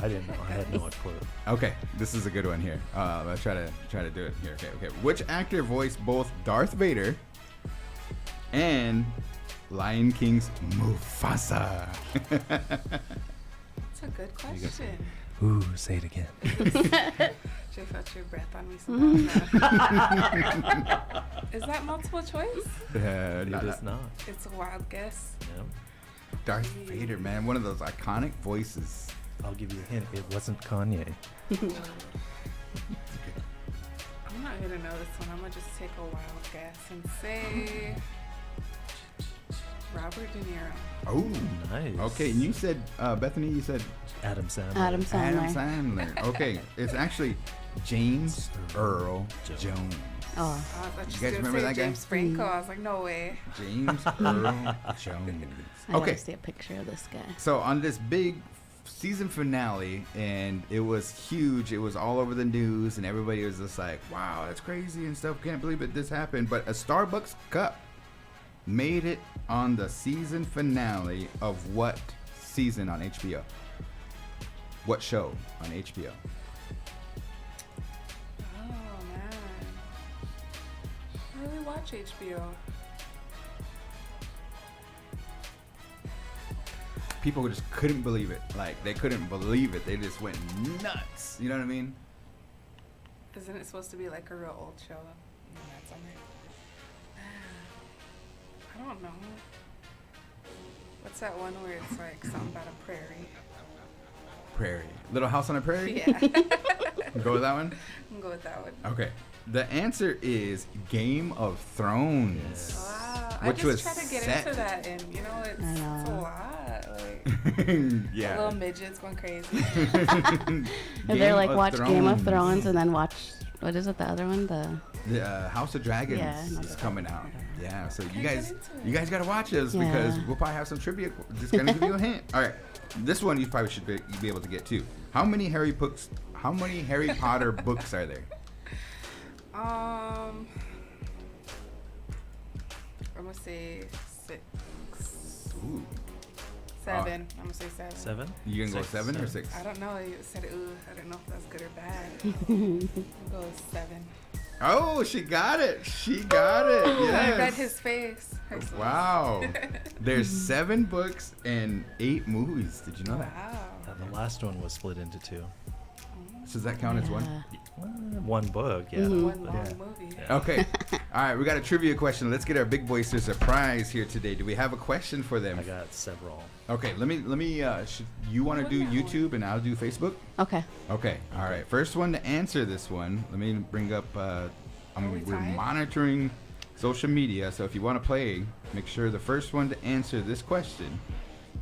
didn't know. I had no clue. Okay, this is a good one here. Let's try to do it here. Okay. Which actor voiced both Darth Vader and Lion King's Mufasa? That's a good question. Ooh, say it again. Jay felt your breath on me somehow. Is that multiple choice? It is not. It's a wild guess. Yeah. Darth Vader, man, one of those iconic voices. I'll give you a hint. It wasn't Kanye. I'm not gonna know this one. I'm gonna just take a wild guess and say Robert De Niro. Oh, Nice. okay. And you said, Bethany, you said Adam Sandler. Adam Sandler. Adam Sandler. Okay, it's actually James Earl Jones. Oh, I thought You you guys were remember gonna that say guy? James Franco. I was like, no way. James Earl Jones. I Okay, gotta see a picture of this guy. so on this big season finale, and it was huge. It was all over the news, and everybody was just like, "Wow, that's crazy and stuff. Can't believe it. This happened." But a Starbucks cup made it on the season finale of what season on HBO? What show on HBO? Oh man, I really watch HBO. People just couldn't believe it. Like, they couldn't believe it. They just went nuts. You know what I mean? Isn't it supposed to be like a real old show? No, that's on there. I don't know. What's that one where it's like something about a prairie? Prairie. Little House on a Prairie? Yeah. Go with that one? I'm gonna go with that one. Okay. The answer is Game of Thrones. Wow. I Which just was try to get set. into that, and you know, it's a lot. Like, Yeah. little midgets going crazy. If they're like, watch Game of Thrones and then watch, what is it, the other one? The House of Dragons Yeah, is coming out. Yeah, so Can't get into you guys gotta watch this Yeah. because we'll probably have some trivia. Just gonna give you a hint. All right, this one you probably should be able to get too. How many Harry Potter books are there? I'm gonna say 6. Ooh, 7. I'm gonna say 7. 7? you gonna go Six, 7 or 6? I don't know. You said ooh. I don't know if that's good or bad. I'll go with 7. Oh, she got it. She got it. I read Yes. his face. Wow. There's 7 books and 8 movies. Did you know that? Wow. The last one was split into 2. So does that count as one? One book, yeah. One but- long movie. Yeah. Okay. All right, we got a trivia question. Let's get our big boys a surprise here today. Do we have a question for them? I got several. Okay, let me you want to do YouTube and I'll do Facebook? Okay. Okay. All right. First one to answer this one. Let me bring up we we're tied? monitoring social media, so if you want to play, make sure the first one to answer this question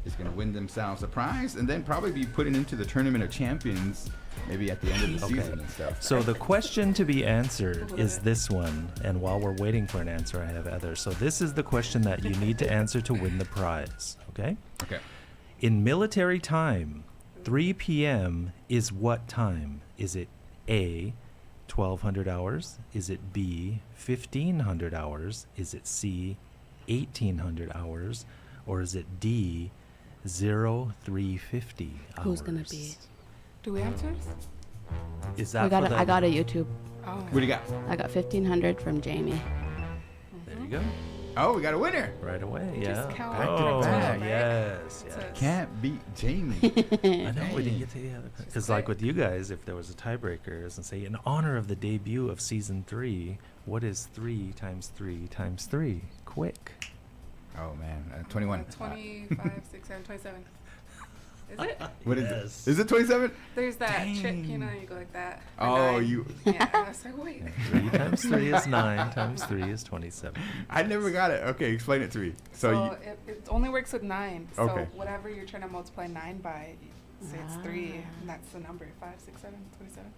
is going to win themselves a prize and then probably be put into the Tournament of Champions maybe at the end of the Okay. season and stuff. So the question to be answered is this one, and while we're waiting for an answer, I have others. So this is the question that you need to answer to win the prize, okay? Okay. In military time, 3 p.m. is what time? Is it A, 1200 hours? Is it B, 1500 hours? Is it C, 1800 hours? Or is it D, 0350 hours? Who's gonna be? Do we answers? Is that for the... I got a YouTube. Oh. What do you got? I got 1500 from Jamie. There you go. Oh, we got a winner. Right away, Just yeah. count Back to Oh, back. yes, So yes. Can't beat Jamie. I know we didn't get to the other because, like with you guys, if there was a tiebreaker, and say in honor of the debut of season 3, what is 3 times 3 times 3? Quick. Oh man, 21. 25, 6, 7, 27. Is it? What is Yes. it? Is it 27? There's that trick, Dang. you know, you go like that. or Oh, 9. you. Yeah, I was like, wait. 3 times 3 is 9 times 3 is 27. I never got it. Okay, explain it to me. So, So it only works with 9. So Okay. whatever you're trying to multiply 9 by, say it's 3, and that's the number. 5, 6, 7, 27.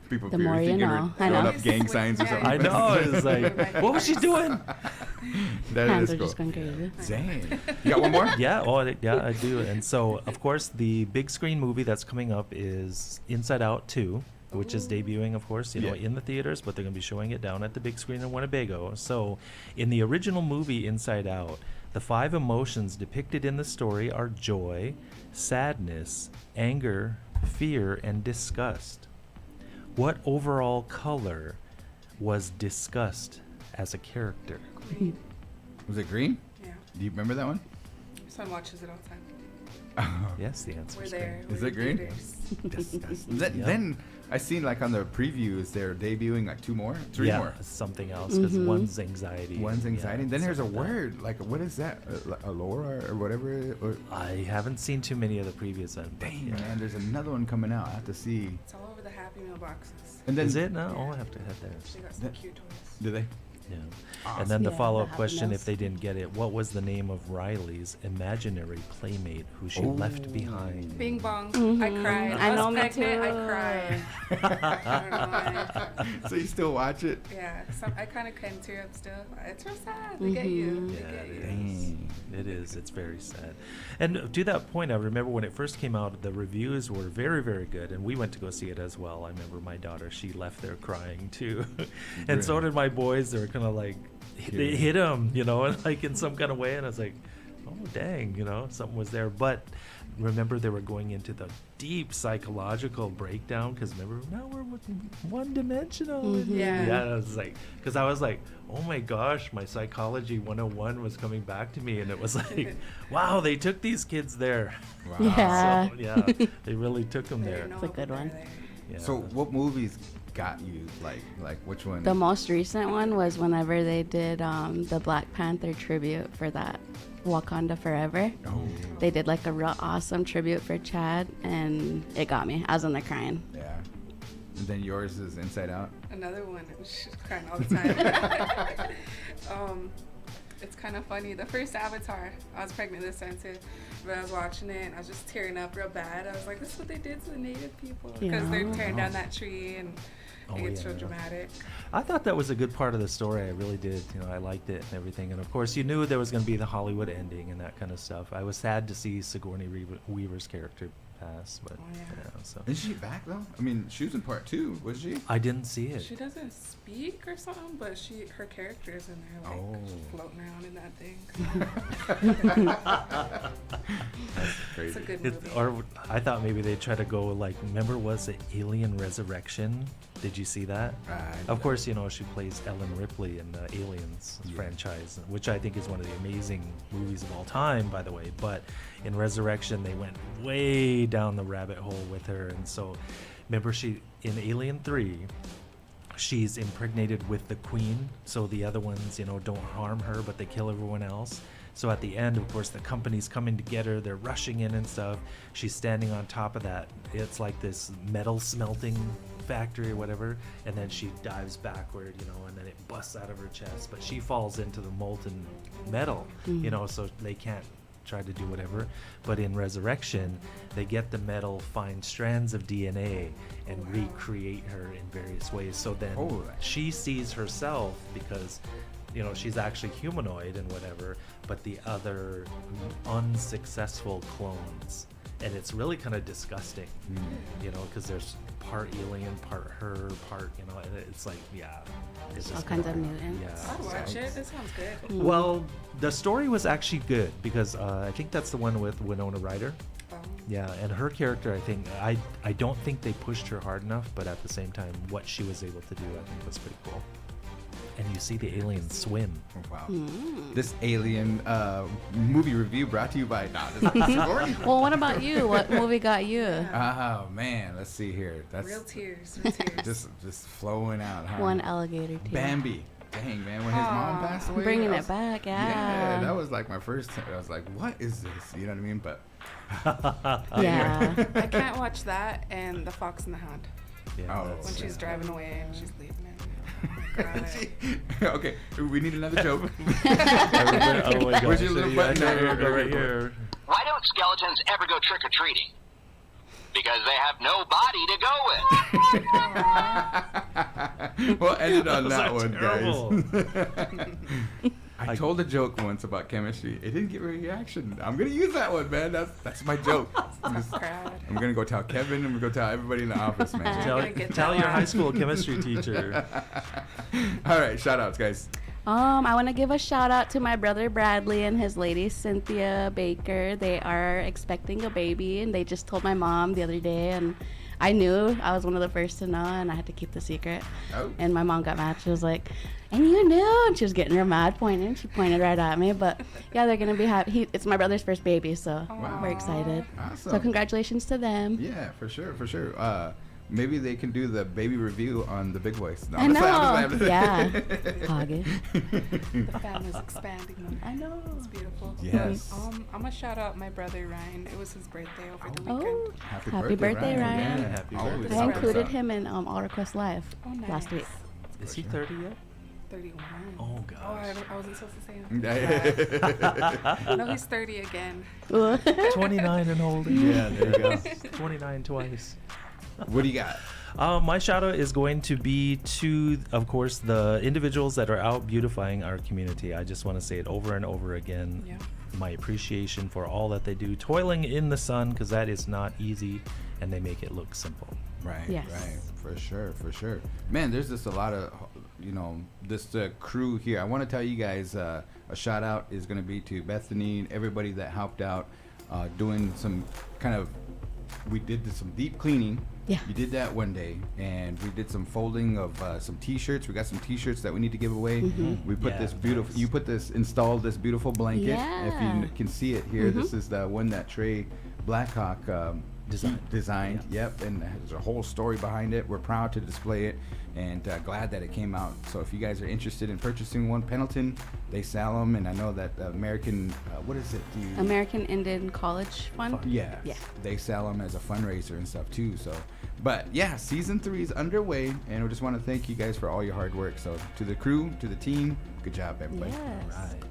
people The be more you thinking know. we're I throwing know. up gang signs or Yeah, something. I know. It's like, Like, what was she doing? That Hands is are cool. just going crazy. Dang. You got one more? Yeah, yeah, I do. And so, of course, the big screen movie that's coming up is Inside Out 2, which is debuting, of course, Yeah. in the theaters, but they're going to be showing it down at the big screen in Winnebago. So, in the original movie Inside Out, the 5 emotions depicted in the story are joy, sadness, anger, fear, and disgust. What overall color was disgust as a character? Green. Was it green? Yeah. Do you remember that one? My son watches it all the time. Yes, the answer We're is there. Is We're it green? theaters. Then I seen like on the previews they're debuting like three more. Something else because one's anxiety. One's anxiety. Then there's a something like that. word like what is that? Alora or whatever. Or, I haven't seen too many of the previous ones. dang man, there's another one coming out. I have to see. It's all over the Happy Meal boxes. And then Is it? No, I'll have to head there. They got some That- cute toys. Do they? Yeah. Awesome. And then the Yeah, follow-up the question, happiness. if they didn't get it, what was the name of Riley's imaginary playmate who she Oh. left behind? Bing bong. I Mhm. cried. I know, was me pregnant. too. I cried. I don't know why. So you still watch it? Yeah, I kind of can tear up still. It's real sad. They get you. They Yeah, get it you. Dang. It is. It's very sad. And to that point, I remember when it first came out, the reviews were very, very good, and we went to go see it as well. I remember my daughter; she left there crying too, and so Really? did my boys. They were kind of like, they Yeah. hit him, like in some kind of way, and I was like, oh dang, something was there. But remember, they were going into the deep psychological breakdown because remember, now we're one-dimensional. Yeah. Yeah, I was like, because I was like, oh my gosh, my psychology 101 was coming back to me, and it was like, wow, they took these kids there. Wow. Yeah. So, yeah, they really took them They there. didn't know It's a what good we were one. there. Yeah. So what movies got you like which one? The most recent one was whenever they did the Black Panther tribute for that Wakanda Forever. Oh. They did like a real awesome tribute for Chad, and it got me. I was in there crying. Yeah. And then yours is Inside Out. Another one. She's crying all the time. It's kind of funny. The first Avatar, I was pregnant this time too, but I was watching it and I was just tearing up real bad. I was like, this is what they did to the native people because they're tearing down that tree and it gets real dramatic. I thought that was a good part of the story. I really did. I liked it and everything. And of course, you knew there was going to be the Hollywood ending and that kind of stuff. I was sad to see Sigourney Weaver's character pass, but Oh, yeah. so Is she back though? I mean, she was in part 2, was she? I didn't see it. She doesn't speak or something, but her character is in there, like floating around in that thing. That's It's crazy. a good It, movie. or I thought maybe they'd try to go like, remember, was it Alien Resurrection? Did you see that? Of course, she plays Ellen Ripley in the Aliens Yeah. franchise, which I think is one of the amazing movies of all time, by the way. But in Resurrection, they went way down the rabbit hole with her. And so, remember, in Alien 3, she's impregnated with the queen. So the other ones, don't harm her, but they kill everyone else. So at the end, of course, the company's coming to get her. They're rushing in and stuff. She's standing on top of that. It's like this metal smelting factory or whatever. And then she dives backward, and then it busts out of her chest. But she falls into the molten metal, so they can't try to do whatever. But in Resurrection, they get the metal, find strands of DNA, and recreate her in various ways. So then Oh. she sees herself because she's actually humanoid and whatever, but the other unsuccessful clones. And it's really kind of disgusting, because there's part alien, part her, part, and it's like, it's All just kinds kinda- of mutants. Yeah. I'd watch it. That sounds good. Well, the story was actually good because I think that's the one with Winona Ryder. Yeah, and her character, I think, I don't think they pushed her hard enough, but at the same time, what she was able to do, I think, was pretty cool. And you see the aliens swim. Oh, wow. This Alien movie review brought to you by Sigourney. Well, what about you? What movie got you? Oh man, let's see here. That's Real tears. Real tears. just flowing out. Huh? One alligator tear. Bambi. Dang man, when his mom passed away. Bringing I it was- back, Yeah, yeah. that was like my first time. I was like, what is this? You know what I mean? But Yeah. I can't watch that and The Fox and the Hound Yeah, Oh. that's- when she's driving away and she's leaving it. okay, we need another joke. oh my gosh, Where's your little yeah, button? I know, There, go right there, here. Why don't skeletons ever go trick-or-treating? Because they have no body to go with. We'll end it on Those that are one, terrible. guys. I told a joke once about chemistry. It didn't get a reaction. I'm gonna use that one, man. That's my joke. I'm gonna go tell Kevin. I'm gonna go tell everybody in the office, man. gonna get Tell that your one. high school chemistry teacher. All right, shout outs, guys. I want to give a shout out to my brother Bradley and his lady Cynthia Baker. They are expecting a baby, and they just told my mom the other day, and I knew I was one of the first to know, and I had to keep the secret. Oh. And my mom got mad. She was like, "And you knew?" And she was getting her mad pointing. She pointed right at me. But yeah, they're gonna be happy. It's my brother's first baby, so Wow. we're excited. Awesome. So congratulations to them. Yeah, for sure, for sure. Maybe they can do the baby review on the Big Voice. No, I I'm just know. playing. Yeah. Hoggy. The family's expanding. I know. It's beautiful. Yes. I'm gonna shout out my brother Ryan. It was his birthday over the Oh, weekend. happy birthday, Ryan. Yeah, happy Always birthday. I helping us included out. him in All Request Live Oh, nice. last week. Is he 30 yet? 31. Oh, Oh, gosh. I wasn't supposed to say him. No, he's 30 again. 29 and older. Yeah, there you go. 29 twice. What do you got? My shout out is going to be to, of course, the individuals that are out beautifying our community. I just want to say it over and over again. Yeah. My appreciation for all that they do, toiling in the sun, because that is not easy, and they make it look simple. Right, Yes. right, for sure, for sure. Man, there's just a lot of, this crew here. I want to tell you guys, a shout out is going to be to Bethany and everybody that helped out doing some kind of, we did some deep cleaning. Yeah. You did that one day, and we did some folding of some T-shirts. We got some T-shirts that we need to give away. We put Yeah, this beautiful. You installed this beautiful blanket. If you Yeah. can see it here, this is the one that Trey Blackhawk designed. Yep, and there's a whole story behind it. We're proud to display it, and glad that it came out. So if you guys are interested in purchasing one, Pendleton, they sell them, and I know that American, what is it? American Indian College Fund. Yeah. Yeah. They sell them as a fundraiser and stuff too. So, but yeah, season 3 is underway, and we just want to thank you guys for all your hard work. So to the crew, to the team, good job, everybody. Yes. Right.